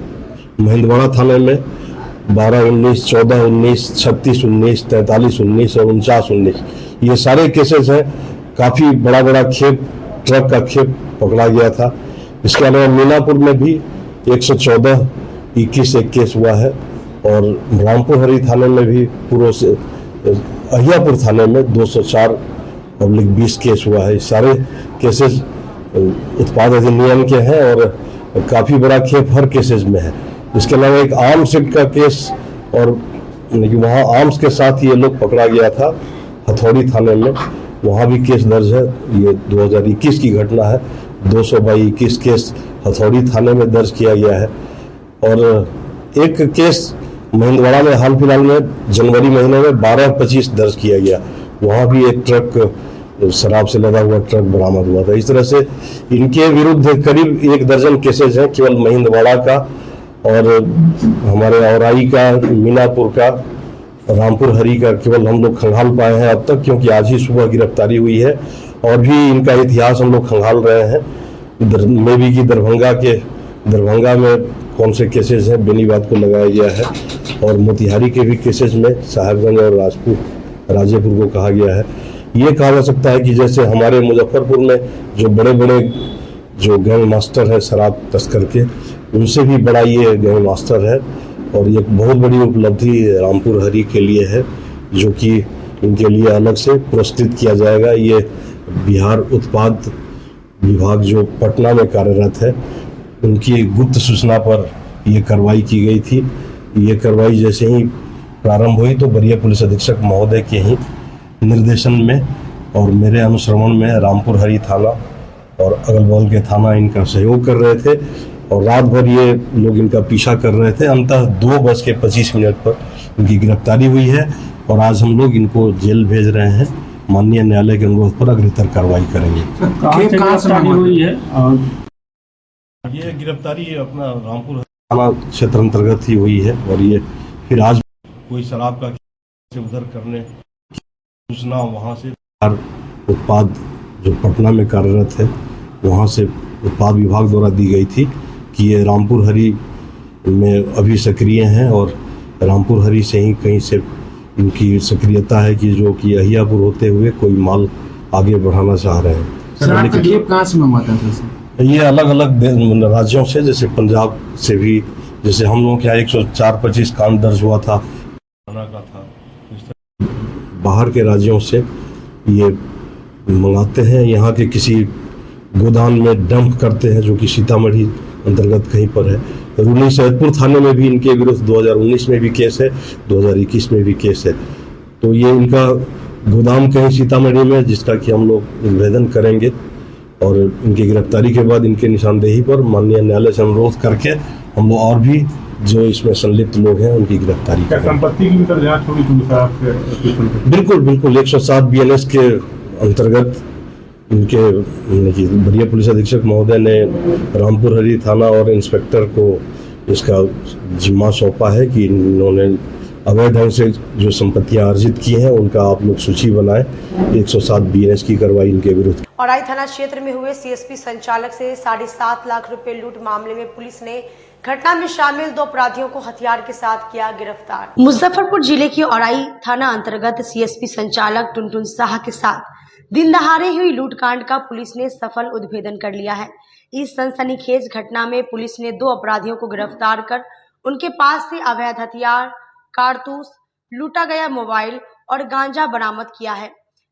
महिंदवाड़ा थाने में 12/19, 14/19, 36/19, 43/19 और 49/19 ये सारे केसेस हैं। काफ़ी बड़ा खेप, ट्रक का खेप पकड़ा गया था। इसके अलावा मीनापुर में भी 114-21 एक केस हुआ है और रामपुर हरी थाने में भी पूर्व से अहियापुर थाने में 204/20 केस हुआ है। सारे केसेस उत्पाद अधिनियम के हैं और काफ़ी बड़ा खेप हर केसेस में है। इसके अलावा एक आर्म्स एक्ट का केस, और वहाँ आर्म्स के साथ ये लोग पकड़ा गया था हथौड़ी थाने में, वहाँ भी केस दर्ज है। ये 2021 की घटना है, 200/21 केस हथौड़ी थाने में दर्ज किया गया है। और एक केस महिंदवाड़ा में हाल फिलहाल में जनवरी महीने में 12/25 दर्ज किया गया, वहाँ भी एक ट्रक, शराब से लदा हुआ ट्रक बरामद हुआ था। इस तरह से इनके विरुद्ध करीब 1 दर्जन केसेज हैं, केवल महिंदवाड़ा का और हमारे औराई का, मीनापुर का, रामपुर हरी का केवल हम लोग खंगाल पाए हैं अब तक, क्योंकि आज ही सुबह गिरफ्तारी हुई है। और भी इनका इतिहास हम लोग खंगाल रहे हैं। में भी कि दरभंगा में कौन से केसेस हैं, बेनीबाद को लगाया गया है, और मोतिहारी के भी केसेस में साहेबगंज और राजेपुर को कहा गया है। ये कहा जा सकता है कि जैसे हमारे मुजफ्फरपुर में जो बड़े जो गैंग मास्टर है शराब तस्कर के, उनसे भी बड़ा ये गैंग मास्टर है। और ये बहुत बड़ी उपलब्धि रामपुर हरी के लिए है, जो कि इनके लिए अलग से पुरस्कृत किया जाएगा। ये बिहार उत्पाद विभाग जो पटना में कार्यरत है, उनकी गुप्त सूचना पर ये कार्रवाई की गई थी। ये कार्रवाई जैसे ही प्रारंभ हुई तो वरीय पुलिस अधीक्षक महोदय के ही निर्देशन में और मेरे अनुश्रवण में रामपुर हरी थाना और अगल बगल के थाना इनका सहयोग कर रहे थे और रात भर ये लोग इनका पीछा कर रहे थे। अंततः 2:25 पर इनकी गिरफ्तारी हुई है और आज हम लोग इनको जेल भेज रहे हैं। माननीय न्यायालय के अनुरोध पर अग्रतर कार्रवाई करेंगे। ये गिरफ्तारी अपना रामपुर थाना क्षेत्र अंतर्गत ही हुई है और ये फिर आज कोई शराब का उधर करने सूचना वहाँ से उत्पाद जो पटना में कार्यरत है वहाँ से उत्पाद विभाग द्वारा दी गई थी कि ये रामपुर हरी में अभी सक्रिय हैं और रामपुर हरी से ही कहीं से इनकी सक्रियता है कि जो कि अहियापुर होते हुए कोई माल आगे बढ़ाना चाह रहे हैं। कहाँ से मंगवाता था सर? ये अलग अलग राज्यों से, जैसे पंजाब से भी, जैसे हम लोगों के यहाँ 104-25 कांड दर्ज हुआ था, का था। बाहर के राज्यों से ये मंगाते हैं, यहाँ के किसी गोदाम में डंप करते हैं, जो कि सीतामढ़ी अंतर्गत कहीं पर है। रूनी सैदपुर थाने में भी इनके विरुद्ध 2019 में भी केस है, 2021 में भी केस है। तो ये इनका गोदाम कहीं सीतामढ़ी में, जिसका कि हम लोग निवेदन करेंगे और इनकी गिरफ्तारी के बाद इनके निशानदेही पर माननीय न्यायालय से अनुरोध करके हम लोग और भी जो इसमें संलिप्त लोग हैं उनकी गिरफ्तारी करेंगे। संपत्ति की भी जांच होगी बिल्कुल बिल्कुल 107 BNS के अंतर्गत इनके वरीय पुलिस अधीक्षक महोदय ने रामपुर हरी थाना और इंस्पेक्टर को इसका जिम्मा सौंपा है कि इन्होंने अवैध ढंग से जो संपत्तियां अर्जित की हैं उनका आप लोग सूची बनाएं। 107 BNS की कार्रवाई इनके विरुद्ध। औराई थाना क्षेत्र में हुए CSP संचालक से 7.5 लाख रुपए लूट मामले में पुलिस ने घटना में शामिल 2 अपराधियों को हथियार के साथ किया गिरफ्तार। मुजफ्फरपुर जिले के औराई थाना अंतर्गत CSP संचालक टुनटुन शाह के साथ दिन दहाड़े हुई लूटकांड का पुलिस ने सफल उद्भेदन कर लिया है। इस सनसनीखेज घटना में पुलिस ने 2 अपराधियों को गिरफ्तार कर उनके पास से अवैध हथियार, कारतूस, लूटा गया मोबाइल और गांजा बरामद किया है।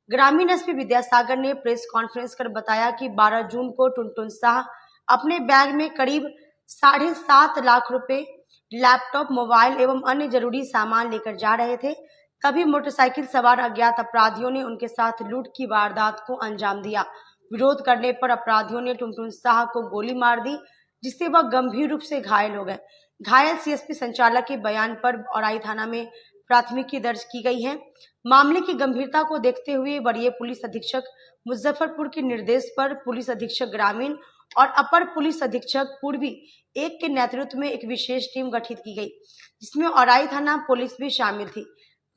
ग्रामीण SP विद्यासागर ने प्रेस कॉन्फ्रेंस कर बताया कि 12 जून को टुनटुन शाह अपने बैग में करीब 7.5 लाख रुपए, लैपटॉप, मोबाइल एवं अन्य जरूरी सामान लेकर जा रहे थे। तभी मोटरसाइकिल सवार अज्ञात अपराधियों ने उनके साथ लूट की वारदात को अंजाम दिया। विरोध करने पर अपराधियों ने टुनटुन शाह को गोली मार दी, जिससे वह गंभीर रूप से घायल हो गए। घायल CSP संचालक के बयान पर औराई थाना में प्राथमिकी दर्ज की गई है। मामले की गंभीरता को देखते हुए वरीय पुलिस अधीक्षक मुजफ्फरपुर के निर्देश पर पुलिस अधीक्षक ग्रामीण और अपर पुलिस अधीक्षक पूर्वी 1 के नेतृत्व में एक विशेष टीम गठित की गई, जिसमें औराई थाना पुलिस भी शामिल थी।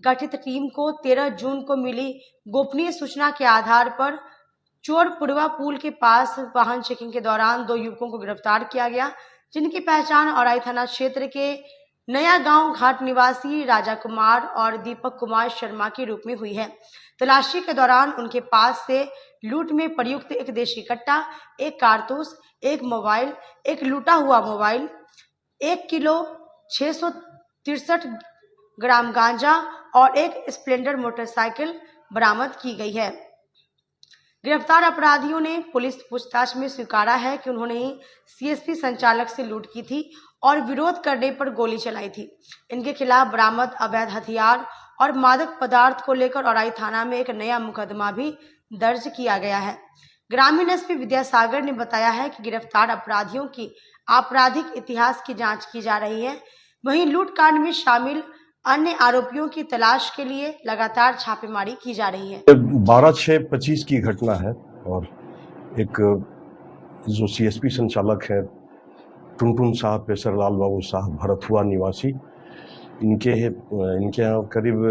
गठित टीम को 13 जून को मिली गोपनीय सूचना के आधार पर चोरपुरवा पुल के पास वाहन चेकिंग के दौरान 2 युवकों को गिरफ्तार किया गया, जिनकी पहचान औराई थाना क्षेत्र के नया गांव घाट निवासी राजा कुमार और दीपक कुमार शर्मा के रूप में हुई है। तलाशी के दौरान उनके पास से लूट में प्रयुक्त एक देशी कट्टा, एक कारतूस, एक मोबाइल, एक लूटा हुआ मोबाइल, 1 किलो 663 ग्राम गांजा और एक स्प्लेंडर मोटरसाइकिल बरामद की गई है। गिरफ्तार अपराधियों ने पुलिस पूछताछ में स्वीकारा है कि उन्होंने ही CSP संचालक से लूट की थी और विरोध करने पर गोली चलाई थी। इनके खिलाफ बरामद अवैध हथियार और मादक पदार्थ को लेकर औराई थाना में एक नया मुकदमा भी दर्ज किया गया है। ग्रामीण SP विद्यासागर ने बताया है कि गिरफ्तार अपराधियों की आपराधिक इतिहास की जांच की जा रही है। वहीं लूटकांड में शामिल अन्य आरोपियों की तलाश के लिए लगातार छापेमारी की जा रही है। 12/6/25 की घटना है और एक जो CSP संचालक है टुनटुन शाह, पेशरलाल बाबू शाह, भरतुआ निवासी, इनके यहाँ करीब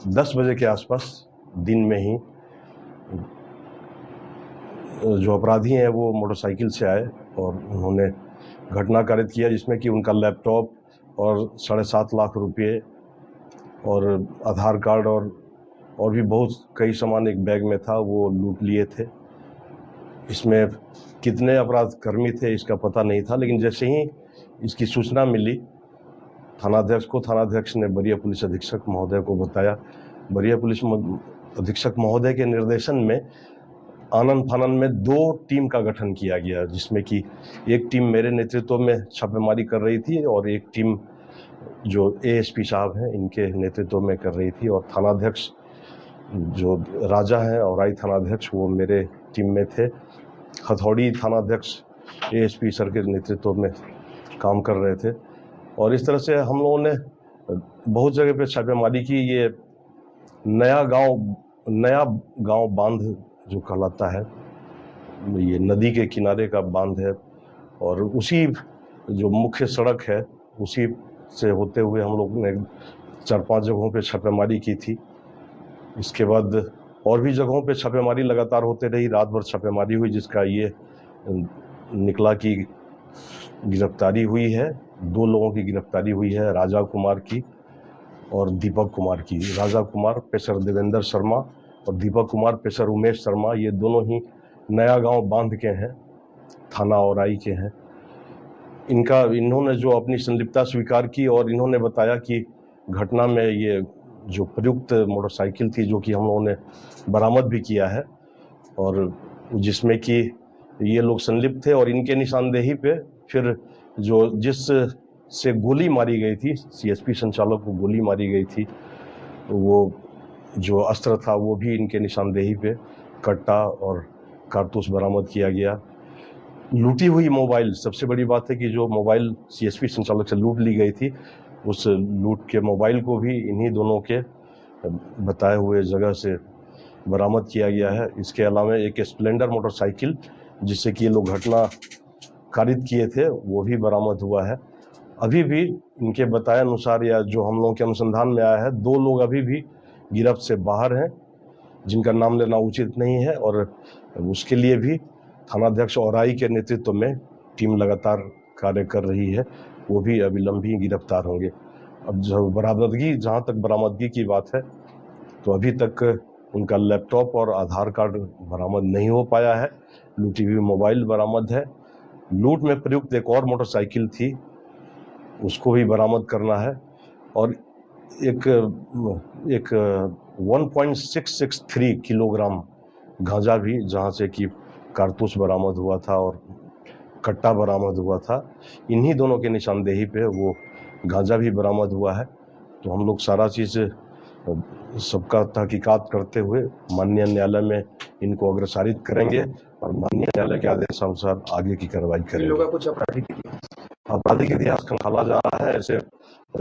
10 बजे के आसपास दिन में ही जो अपराधी हैं वो मोटरसाइकिल से आए और उन्होंने घटना कारित किया, जिसमें कि उनका लैपटॉप और 7.5 लाख रुपये और आधार कार्ड और भी बहुत कई सामान एक बैग में था, वो लूट लिए थे। इसमें कितने अपराधकर्मी थे इसका पता नहीं था, लेकिन जैसे ही इसकी सूचना मिली थानाध्यक्ष को, थानाध्यक्ष ने वरीय पुलिस अधीक्षक महोदय को बताया। वरीय पुलिस अधीक्षक महोदय के निर्देशन में आनन फानन में 2 टीम का गठन किया गया, जिसमें कि एक टीम मेरे नेतृत्व में छापेमारी कर रही थी और एक टीम जो ASP साहब हैं इनके नेतृत्व में कर रही थी, और थानाध्यक्ष जो राजा हैं औराई थानाध्यक्ष वो मेरे टीम में थे। हथौड़ी थानाध्यक्ष ASP सर के नेतृत्व में काम कर रहे थे और इस तरह से हम लोगों ने बहुत जगह पे छापेमारी की। ये नया गांव बांध जो कहलाता है, ये नदी के किनारे का बांध है और उसी जो मुख्य सड़क है उसी से होते हुए हम लोग ने 4-5 जगहों पे छापेमारी की थी। इसके बाद और भी जगहों पे छापेमारी लगातार होते रही, रात भर छापेमारी हुई, जिसका ये निकला कि गिरफ्तारी हुई है। 2 लोगों की गिरफ्तारी हुई है, राजा कुमार की और दीपक कुमार की। राजा कुमार पेशर देवेंद्र शर्मा और दीपक कुमार पेशर उमेश शर्मा, ये दोनों ही नया गांव बांध के हैं, थाना औराई के हैं। इन्होंने जो अपनी संलिप्तता स्वीकार की और इन्होंने बताया कि घटना में ये जो प्रयुक्त मोटरसाइकिल थी, जो कि हम लोगों ने बरामद भी किया है और जिसमें कि ये लोग संलिप्त थे, और इनके निशानदेही पे फिर जिस से गोली मारी गई थी, सीएसपी संचालक को गोली मारी गई थी, वो जो अस्त्र था वो भी इनके निशानदेही पे कट्टा और कारतूस बरामद किया गया। लूटी हुई मोबाइल, सबसे बड़ी बात है कि जो मोबाइल सीएसपी संचालक से लूट ली गई थी, उस लूट के मोबाइल को भी इन्हीं दोनों के बताए हुए जगह से बरामद किया गया है। इसके अलावा एक स्प्लेंडर मोटरसाइकिल जिससे कि ये लोग घटना कारित किए थे, वो भी बरामद हुआ है। अभी भी इनके बताए अनुसार या जो हम लोगों के अनुसंधान में आया है, 2 लोग अभी भी गिरफ्त से बाहर हैं, जिनका नाम लेना उचित नहीं है, और उसके लिए भी थानाध्यक्ष औराई के नेतृत्व में टीम लगातार कार्य कर रही है। वो भी अविलंब ही गिरफ्तार होंगे। अब जो जहाँ तक बरामदगी की बात है, तो अभी तक उनका लैपटॉप और आधार कार्ड बरामद नहीं हो पाया है। लूटी हुई मोबाइल बरामद है। लूट में प्रयुक्त एक और मोटरसाइकिल थी, उसको भी बरामद करना है, और एक 1.663 किलोग्राम गांजा भी, जहां से कि कारतूस बरामद हुआ था और कट्टा बरामद हुआ था, इन्हीं दोनों के निशानदेही पे वो गांजा भी बरामद हुआ है। तो हम लोग सारा चीज़ सबका तहकीकात करते हुए माननीय न्यायालय में इनको अग्रसारित करेंगे और माननीय न्यायालय के आदेशानुसार आगे की कार्रवाई करेंगे। कुछ आपराधिक इतिहास खंगाला जा रहा है। ऐसे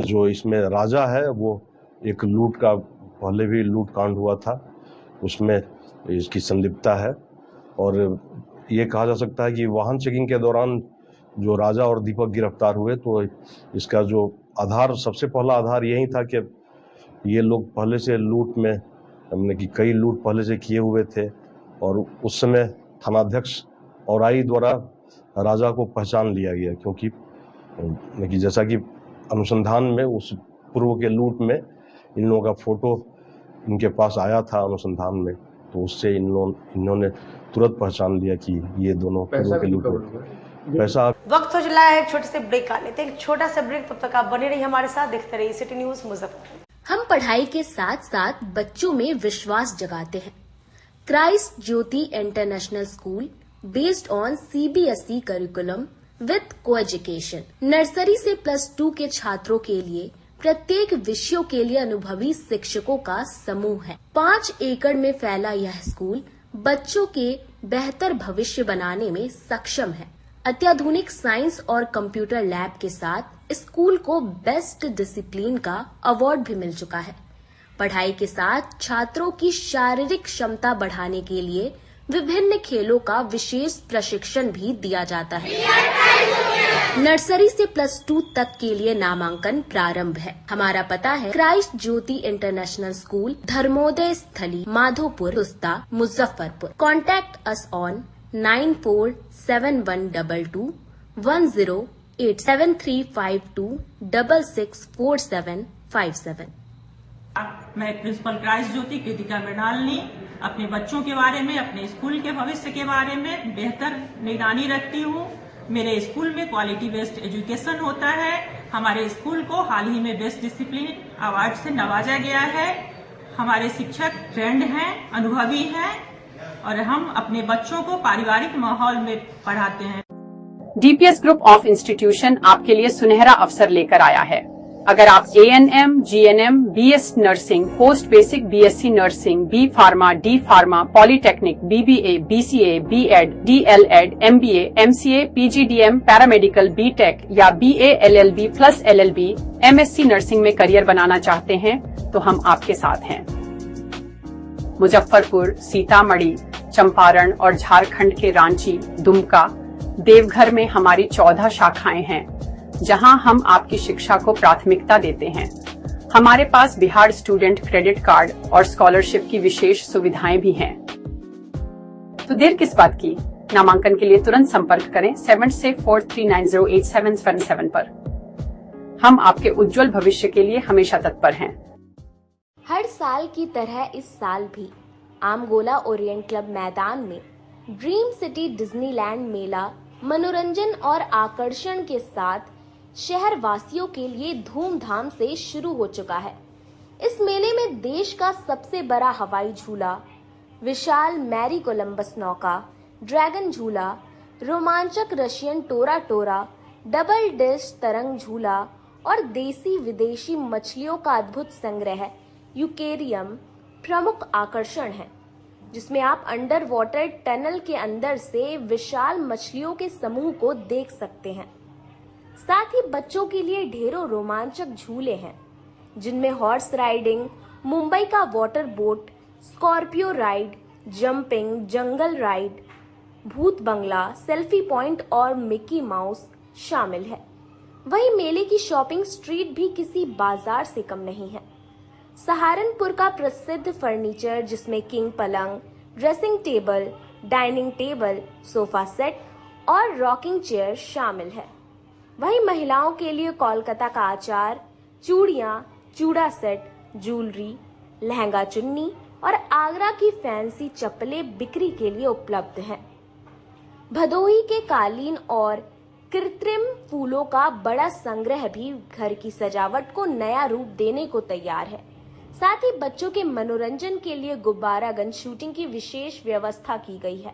जो इसमें राजा है, वो एक लूट का पहले भी लूट कांड हुआ था, उसमें इसकी संलिप्तता है, और ये कहा जा सकता है कि वाहन चेकिंग के दौरान जो राजा और दीपक गिरफ्तार हुए, तो इसका जो आधार, सबसे पहला आधार यही था कि ये लोग पहले से लूट में, हमने कि कई लूट पहले से किए हुए थे, और उस समय थानाध्यक्ष औराई द्वारा राजा को पहचान लिया गया, क्योंकि जैसा कि अनुसंधान में उस पूर्व के लूट में इन लोगों का फोटो इनके पास आया था अनुसंधान में, तो उससे इन्होंने तुरंत पहचान लिया कि ये दोनों पूर्व के लूट पैसा। वक्त हो चला है एक छोटे से ब्रेक का, लेते हैं एक छोटा सा ब्रेक। तब तक आप बने रहिए हमारे साथ, देखते रहिए सिटी न्यूज मुजफ्फरपुर। हम पढ़ाई के साथ साथ बच्चों में विश्वास जगाते हैं। Christ Jyoti international school based on CBSE curriculum with co-education, nursery से +2 के छात्रों के लिए प्रत्येक विषयों के लिए अनुभवी शिक्षकों का समूह है। 5 एकड़ में फैला यह स्कूल बच्चों के बेहतर भविष्य बनाने में सक्षम है। अत्याधुनिक साइंस और कंप्यूटर लैब के साथ स्कूल को बेस्ट डिसिप्लिन का अवार्ड भी मिल चुका है। पढ़ाई के साथ छात्रों की शारीरिक क्षमता बढ़ाने के लिए विभिन्न खेलों का विशेष प्रशिक्षण भी दिया जाता है। नर्सरी से +2 तक के लिए नामांकन प्रारंभ है। हमारा पता है Christ Jyoti international school, Dharmoday Sthali, Madhopur, Rusta, Muzaffarpur. Contact us on 947122 1087352664757। मैं प्रिंसिपल क्राइस्ट ज्योति कृतिका मृणालिनी अपने बच्चों के बारे में, अपने स्कूल के भविष्य के बारे में बेहतर निगरानी रखती हूँ। मेरे स्कूल में क्वालिटी बेस्ड एजुकेशन होता है। हमारे स्कूल को हाल ही में बेस्ट डिसिप्लिन अवार्ड से नवाजा गया है। हमारे शिक्षक ट्रेंड हैं, अनुभवी हैं, और हम अपने बच्चों को पारिवारिक माहौल में पढ़ाते हैं। DPS ग्रुप ऑफ इंस्टीट्यूशन आपके लिए सुनहरा अवसर लेकर आया है। अगर आप ANM, GNM, BS nursing, post basic BSc nursing, B pharma, D pharma, polytechnic, BBA, BCA, B.Ed, DLEd, MBA, MCA, PGDM, paramedical, BTech या BA LLB plus LLB, MSc nursing में करियर बनाना चाहते हैं तो हम आपके साथ हैं। मुजफ्फरपुर, सीतामढ़ी, चंपारण और झारखंड के रांची, दुमका, देवघर में हमारी 14 शाखाएं हैं, जहां हम आपकी शिक्षा को प्राथमिकता देते हैं। हमारे पास बिहार स्टूडेंट क्रेडिट कार्ड और स्कॉलरशिप की विशेष सुविधाएं भी हैं। तो देर किस बात की, नामांकन के लिए तुरंत संपर्क करें 7643908777 पर। हम आपके उज्जवल भविष्य के लिए हमेशा तत्पर हैं। हर साल की तरह इस साल भी आमगोला ओरिएंट क्लब मैदान में ड्रीम सिटी डिज्नीलैंड मेला मनोरंजन और आकर्षण के साथ शहर वासियों के लिए धूमधाम से शुरू हो चुका है। इस मेले में देश का सबसे बड़ा हवाई झूला, विशाल मैरी कोलंबस नौका, ड्रैगन झूला, रोमांचक रशियन टोरा टोरा, डबल डिश तरंग झूला और देसी विदेशी मछलियों का अद्भुत संग्रह यूकेरियम प्रमुख आकर्षण है, जिसमें आप अंडर वाटर टनल के अंदर से विशाल मछलियों के समूह को देख सकते हैं। साथ ही बच्चों के लिए ढेरों रोमांचक झूले हैं, जिनमें हॉर्स राइडिंग, मुंबई का water boat, Scorpio ride, jumping, जंगल राइड, भूत बंगला, सेल्फी पॉइंट और मिकी माउस शामिल है। वहीं मेले की शॉपिंग स्ट्रीट भी किसी बाजार से कम नहीं है। सहारनपुर का प्रसिद्ध फर्नीचर, जिसमें किंग पलंग, dressing table, dining table, sofa set और रॉकिंग चेयर शामिल है। वहीं महिलाओं के लिए कोलकाता का अचार, चूड़ियां, चूड़ा सेट, ज्वेलरी, लहंगा चुन्नी और आगरा की फैंसी चप्पलें बिक्री के लिए उपलब्ध हैं। भदोही के कालीन और कृत्रिम फूलों का बड़ा संग्रह भी घर की सजावट को नया रूप देने को तैयार है। साथ ही बच्चों के मनोरंजन के लिए गुब्बारा गन शूटिंग की विशेष व्यवस्था की गई है।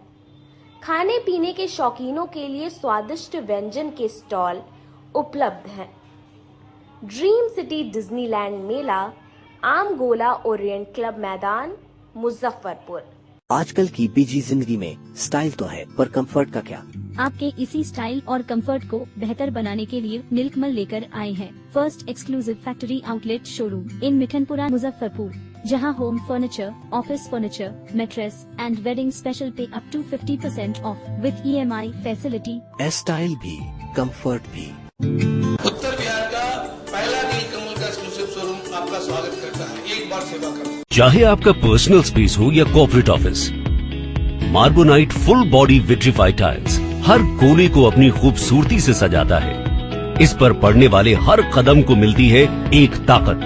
खाने पीने के शौकीनों के लिए स्वादिष्ट व्यंजन के स्टॉल उपलब्ध हैं। ड्रीम सिटी डिज्नीलैंड मेला, आमगोला ओरिएंट क्लब मैदान, मुजफ्फरपुर। आजकल की बिजी जिंदगी में स्टाइल तो है, पर कंफर्ट का क्या? आपके इसी स्टाइल और कंफर्ट को बेहतर बनाने के लिए नीलकमल लेकर आए हैं first exclusive factory outlet showroom in Mithanpura, Muzaffarpur, जहां home furniture, office furniture, mattress and wedding special pay up to 50% off with EMI facility. Style भी, कंफर्ट भी। उत्तर बिहार का पहला नीलकमल का एक्सक्लूसिव शोरूम आपका स्वागत करता है। एक बार सेवा करो। चाहे आपका पर्सनल स्पेस हो या corporate office, Marbonite full body vitrified tiles हर कोने को अपनी खूबसूरती से सजाता है। इस पर पड़ने वाले हर कदम को मिलती है एक ताकत,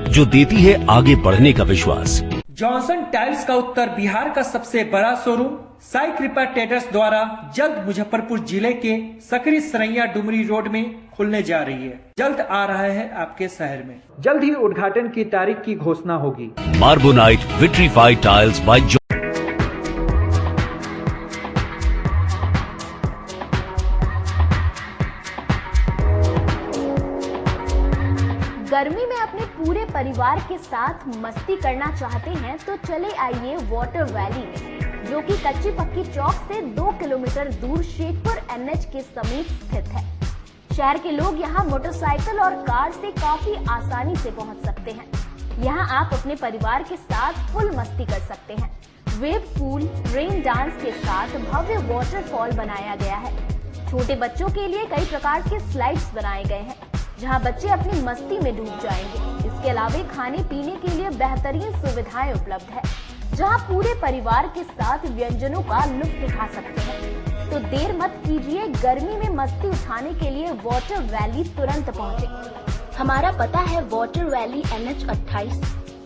जो देती है आगे बढ़ने का विश्वास। जॉनसन टाइल्स का उत्तर बिहार का सबसे बड़ा शोरूम साई कृपा ट्रेडर्स द्वारा जल्द मुजफ्फरपुर जिले के सकरी सरैया डुमरी रोड में खुलने जा रही है। जल्द आ रहा है आपके शहर में। जल्द ही उद्घाटन की तारीख की घोषणा होगी। मार्बोनाइट विट्रीफाइड टाइल्स बाय गर्मी में अपने पूरे परिवार के साथ मस्ती करना चाहते हैं तो चले आइए वाटर वैली में, जो कि कच्ची पक्की चौक से 2 किलोमीटर दूर शेखपुर NH के समीप स्थित है। शहर के लोग यहाँ मोटरसाइकिल और कार से काफी आसानी से पहुँच सकते हैं। यहाँ आप अपने परिवार के साथ फुल मस्ती कर सकते हैं। वेव पूल, रेन डांस के साथ भव्य वाटरफॉल बनाया गया है। छोटे बच्चों के लिए कई प्रकार के स्लाइड्स बनाए गए हैं, जहां बच्चे अपनी मस्ती में डूब जाएंगे। इसके अलावा खाने पीने के लिए बेहतरीन सुविधाएं उपलब्ध है, जहां पूरे परिवार के साथ व्यंजनों का लुत्फ उठा सकते हैं। तो देर मत कीजिए, गर्मी में मस्ती उठाने के लिए वाटर वैली तुरंत पहुंचे। हमारा पता है water valley NH 28,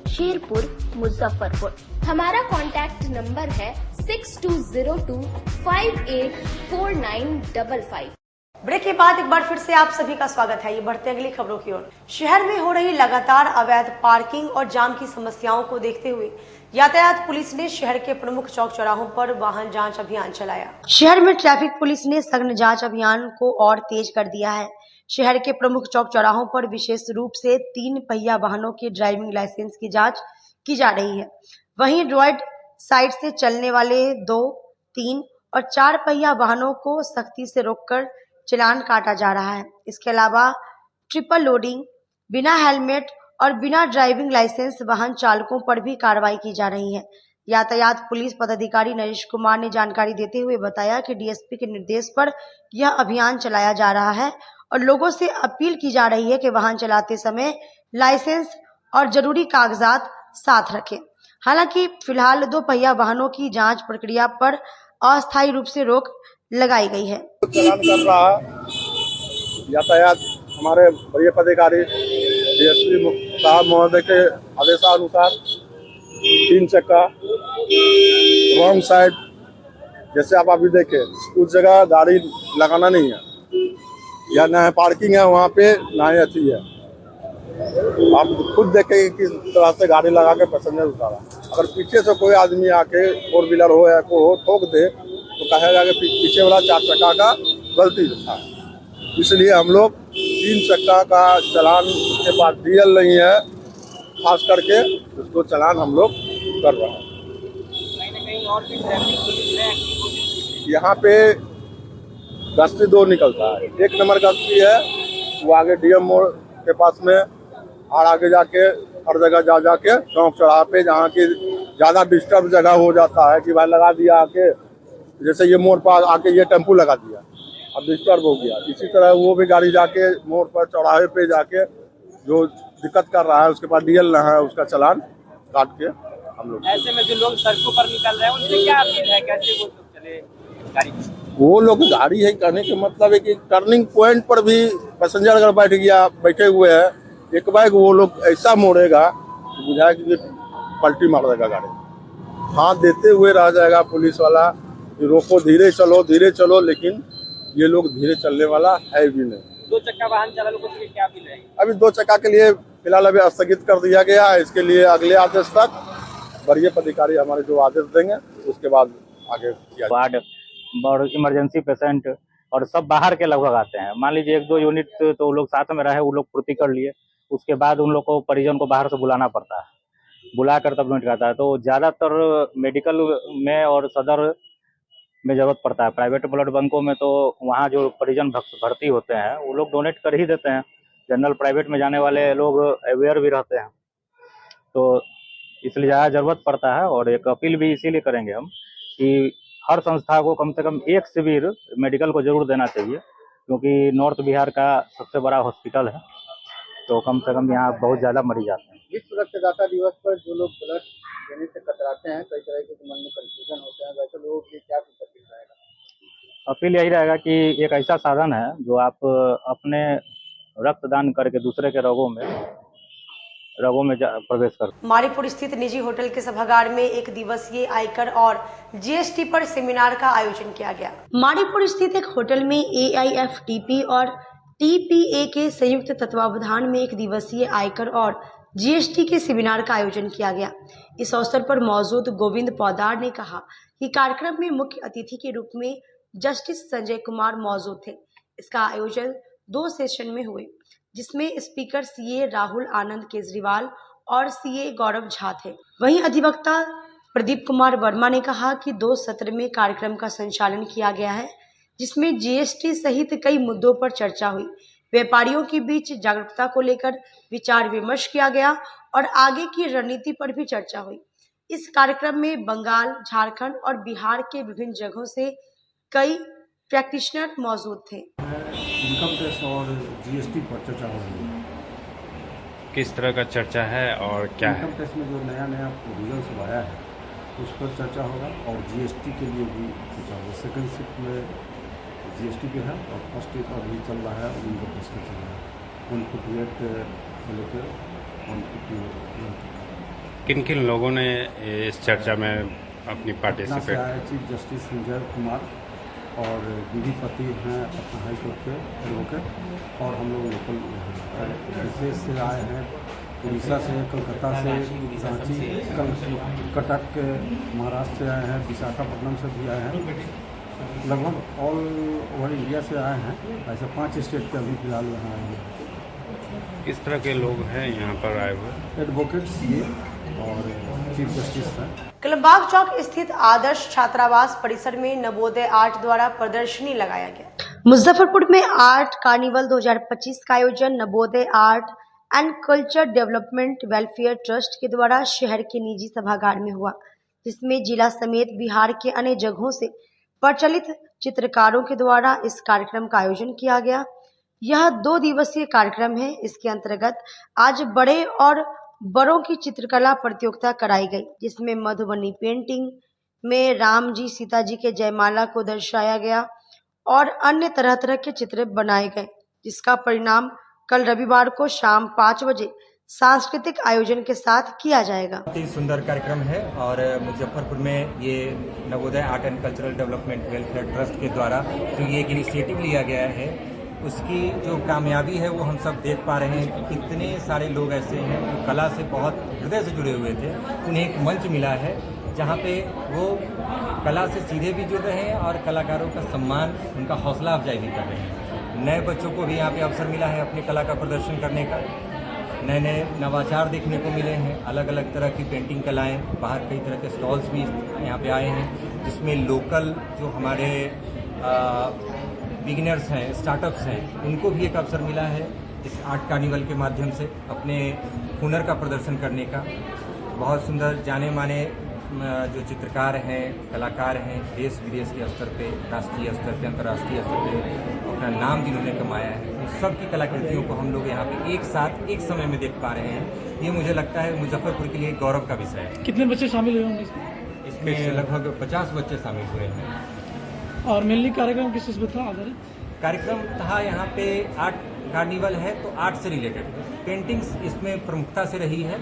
Sherpur, Muzaffarpur. हमारा कॉन्टैक्ट नंबर है 6202 584955। ब्रेक के बाद एक बार फिर से आप सभी का स्वागत है। ये बढ़ते अगली खबरों की ओर। शहर में हो रही लगातार अवैध पार्किंग और जाम की समस्याओं को देखते हुए यातायात पुलिस ने शहर के प्रमुख चौक चौराहों पर वाहन जांच अभियान चलाया। शहर में ट्रैफिक पुलिस ने सघन जांच अभियान को और तेज कर दिया है। शहर के प्रमुख चौक चौराहों पर विशेष रूप से 3 पहिया वाहनों के ड्राइविंग लाइसेंस की जाँच की जा रही है। वहीं रोड साइड से चलने वाले 2, 3 और 4 पहिया वाहनों को सख्ती से रोककर चालान काटा जा रहा है। इसके अलावा ट्रिपल लोडिंग, बिना हेलमेट और बिना ड्राइविंग लाइसेंस वाहन चालकों पर भी कार्रवाई की जा रही है। यातायात पुलिस पदाधिकारी नरेश कुमार ने जानकारी देते हुए बताया कि DSP के निर्देश पर यह अभियान चलाया जा रहा है और लोगों से अपील की जा रही है कि वाहन चलाते समय लाइसेंस और जरूरी कागजात साथ रखें। हालांकि फिलहाल 2 पहिया वाहनों की जांच प्रक्रिया पर अस्थायी रूप से रोक लगाई गई है। चालान कर रहा है यातायात हमारे वरीय पदाधिकारी DSP साहब महोदय के आदेशानुसार 3 चक्का रॉन्ग साइड, जैसे आप अभी देखें उस जगह गाड़ी लगाना नहीं है, या ना है पार्किंग है वहाँ पे, ना ही अथी है। आप खुद देखेंगे किस तरह से गाड़ी लगा के पैसेंजर उतारा। अगर पीछे से कोई आदमी आके 4 व्हीलर हो या को हो ठोक दे तो कहेगा कि पीछे वाला 4 चक्का का गलती था। इसलिए हम लोग 3 चक्का का चालान के पास डीएल नहीं है, खास करके उसको चालान हम लोग कर रहे हैं। यहाँ पे गश्ती 2 निकलता है, 1 नंबर गश्ती है वो आगे डीएम मोड़ के पास में, और आगे जाके हर जगह जाके चौक चौराहा पे जहाँ की ज़्यादा डिस्टर्ब जगह हो जाता है कि भाई लगा दिया आके, जैसे ये मोड़ पर आके ये टेम्पू लगा दिया, अब डिस्टर्ब हो गया। इसी तरह वो भी गाड़ी जाके मोड़ पर चौराहे पे जाके जो दिक्कत कर रहा है उसके पास डीएल ना है, उसका चालान काट के हम लोग। ऐसे में जो लोग सड़कों पर निकल रहे हैं उनसे क्या अपील है, कैसे वो लोग चले गाड़ी? वो लोग गाड़ी है कहने के मतलब है कि टर्निंग पॉइंट पर भी पैसेंजर अगर बैठे हुए हैं, एक बाइक वो लोग ऐसा मोड़ेगा तो बुझाए कि पलटी मार देगा गाड़ी, हाथ देते हुए रह जाएगा पुलिस वाला कि रोको, धीरे चलो, लेकिन ये लोग धीरे चलने वाला है भी नहीं। 2 चक्का वाहन चालकों के लिए क्या अपील है? अभी 2 चक्का के लिए फिलहाल अभी स्थगित कर दिया गया है, इसके लिए अगले आदेश तक वरीय पदाधिकारी हमारे जो आदेश देंगे उसके बाद आगे किया वार्ड और इमरजेंसी पेशेंट और सब बाहर के लगभग आते हैं। मान लीजिए 1-2 यूनिट तो वो लोग साथ में रहे, वो लोग पूर्ति कर लिए, उसके बाद उन लोग को परिजन को बाहर से बुलाना पड़ता है, बुला कर तब यूनिट आता है। तो ज़्यादातर मेडिकल में और सदर में ज़रूरत पड़ता है। प्राइवेट ब्लड बैंकों में तो वहाँ जो परिजन भर्ती होते हैं वो लोग डोनेट कर ही देते हैं। जनरल प्राइवेट में जाने वाले लोग अवेयर भी रहते हैं, तो इसलिए ज़्यादा ज़रूरत पड़ता है। और एक अपील भी इसीलिए करेंगे हम कि हर संस्था को कम से कम 1 शिविर मेडिकल को जरूर देना चाहिए, क्योंकि नॉर्थ बिहार का सबसे बड़ा हॉस्पिटल है, तो कम से कम यहाँ बहुत ज़्यादा मरीज आते हैं। विश्व रक्तदाता दिवस पर जो लोग ब्लड देने से कतराते हैं, कई तरह के मन में कंफ्यूजन होता है, वैसे लोगों के लिए क्या कुछ अपील रहेगा? अपील यही रहेगा कि एक ऐसा साधन है जो आप अपने रक्तदान करके दूसरे के रगों में प्रवेश कर। मारीपुर स्थित निजी होटल के सभागार में 1 दिवसीय आयकर और जीएसटी पर सेमिनार का आयोजन किया गया। मारीपुर स्थित एक होटल में AIFTP और TPA के संयुक्त तत्वावधान में 1 दिवसीय आयकर और जीएसटी के सेमिनार का आयोजन किया गया। इस अवसर पर मौजूद गोविंद पौदार ने कहा कि कार्यक्रम में मुख्य अतिथि के रूप में जस्टिस संजय कुमार मौजूद थे। इसका आयोजन 2 सेशन में हुए, जिसमें स्पीकर CA राहुल आनंद केजरीवाल और CA गौरव झा थे। वहीं अधिवक्ता प्रदीप कुमार वर्मा ने कहा कि 2 सत्र में कार्यक्रम का संचालन किया गया है, जिसमें GST सहित कई मुद्दों पर चर्चा हुई। व्यापारियों के बीच जागरूकता को लेकर विचार विमर्श किया गया और आगे की रणनीति पर भी चर्चा हुई। इस कार्यक्रम में बंगाल, झारखंड और बिहार के विभिन्न जगहों से कई प्रैक्टिशनर मौजूद थे। इनकम टैक्स और GST पर चर्चा हो रही है। किस तरह का चर्चा है और क्या है? इनकम टैक्स में जो नया प्रोविजन सब आया है उस पर चर्चा होगा, और GST के लिए भी चर्चा होगा। सेकेंड शिफ्ट में GST पे है और फर्स्ट शिफ्ट अभी चल रहा है, और इनकम टैक्स चल रहा है। 158 से लेकर 151। किन किन लोगों ने इस चर्चा में अपनी participate? Chief justice Sanjay Kumar और विधिपति हैं अपना हाई कोर्ट के एडवोकेट, और हम लोग लोकल विशेष से आए हैं, उड़ीसा से, कलकत्ता से, रांची, कटक, महाराष्ट्र से आए हैं, विशाखापट्टनम से भी आए हैं, लगभग ऑल ओवर इंडिया से आए हैं। ऐसे 5 स्टेट के अभी फिलहाल यहाँ आए हैं। किस तरह के लोग हैं यहाँ पर आए हुए? एडवोकेट, CA और चीफ जस्टिस हैं। कलमबाग चौक स्थित आदर्श छात्रावास परिसर में नवोदय आर्ट द्वारा प्रदर्शनी लगाया गया। मुजफ्फरपुर में आर्ट कार्निवल 2025 का आयोजन Navodaya art and culture development welfare trust के द्वारा शहर के निजी सभागार में हुआ, जिसमें जिला समेत बिहार के अन्य जगहों से प्रचलित चित्रकारों के द्वारा इस कार्यक्रम का आयोजन किया गया। यह 2 दिवसीय कार्यक्रम है। इसके अंतर्गत आज बड़े और बड़ों की चित्रकला प्रतियोगिता कराई गई, जिसमें मधुबनी पेंटिंग में राम जी सीता जी के जयमाला को दर्शाया गया और अन्य तरह तरह के चित्र बनाए गए, जिसका परिणाम कल रविवार को शाम 5 बजे सांस्कृतिक आयोजन के साथ किया जाएगा। बहुत ही सुंदर कार्यक्रम है और मुजफ्फरपुर में ये Navodaya art and cultural development welfare trust के द्वारा जो ये एक इनिशिएटिव लिया गया है, उसकी जो कामयाबी है वो हम सब देख पा रहे हैं कि कितने सारे लोग ऐसे हैं जो कला से बहुत हृदय से जुड़े हुए थे। उन्हें एक मंच मिला है जहाँ पे वो कला से सीधे भी जुड़ रहे हैं और कलाकारों का सम्मान, उनका हौसला अफजाई भी कर रहे हैं। नए बच्चों को भी यहाँ पे अवसर मिला है अपनी कला का प्रदर्शन करने का। नए नए नवाचार देखने को मिले हैं, अलग अलग तरह की पेंटिंग कलाएं, बाहर कई तरह के स्टॉल्स भी यहाँ पे आए हैं जिसमें लोकल जो हमारे बिगिनर्स हैं, स्टार्टअप्स हैं, उनको भी एक अवसर मिला है इस आर्ट कार्निवल के माध्यम से अपने हुनर का प्रदर्शन करने का। बहुत सुंदर जाने माने जो चित्रकार हैं, कलाकार हैं, देश विदेश के स्तर पे, राष्ट्रीय स्तर पे, अंतर्राष्ट्रीय स्तर पे अपना नाम जिन्होंने कमाया है, उन सब की कलाकृतियों को हम लोग यहाँ पे एक साथ एक समय में देख पा रहे हैं। ये मुझे लगता है मुजफ्फरपुर के लिए गौरव का विषय है। कितने बच्चे शामिल हुए होंगे इसमें? लगभग 50 बच्चे शामिल हुए हैं। और मेनली कार्यक्रम किस चीज पर था आधारित? कार्यक्रम था यहाँ पे आर्ट कार्निवल है तो आर्ट से रिलेटेड पेंटिंग्स इसमें प्रमुखता से रही है,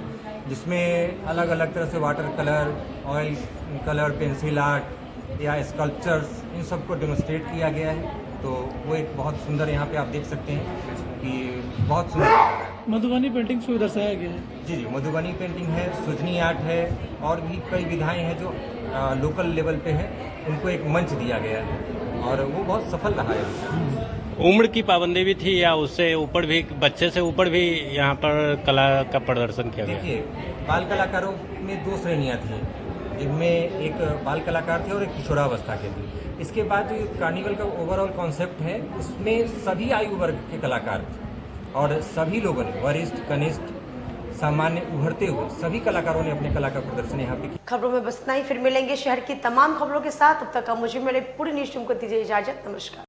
जिसमें अलग अलग तरह से water colour, oil colour, pencil art या स्कल्पचर्स, इन सबको डेमोन्स्ट्रेट किया गया है। तो वो एक बहुत सुंदर यहाँ पे आप देख सकते हैं कि बहुत सुंदर मधुबनी पेंटिंग को दर्शाया गया है। जी, मधुबनी पेंटिंग है, सुजनी आर्ट है और भी कई विधाएं हैं जो लोकल लेवल पे है, उनको एक मंच दिया गया है और वो बहुत सफल रहा है। उम्र की पाबंदी भी थी या उससे ऊपर भी, बच्चे से ऊपर भी यहाँ पर कला का प्रदर्शन किया गया? देखिए, बाल कलाकारों में 2 श्रेणियाँ थी, जिनमें एक बाल कलाकार थे और एक किशोरावस्था के थे। इसके बाद जो कार्निवल का ओवरऑल कॉन्सेप्ट है, उसमें सभी आयु वर्ग के कलाकार और सभी लोगों ने, वरिष्ठ, कनिष्ठ, सामान्य, उभरते हुए सभी कलाकारों ने अपने कला का प्रदर्शन यहाँ पे किया। खबरों में बस इतना ही, फिर मिलेंगे शहर की तमाम खबरों के साथ। तब तक मुझे मेरे पूरी न्यूज़ टीम को दीजिए इजाजत। नमस्कार।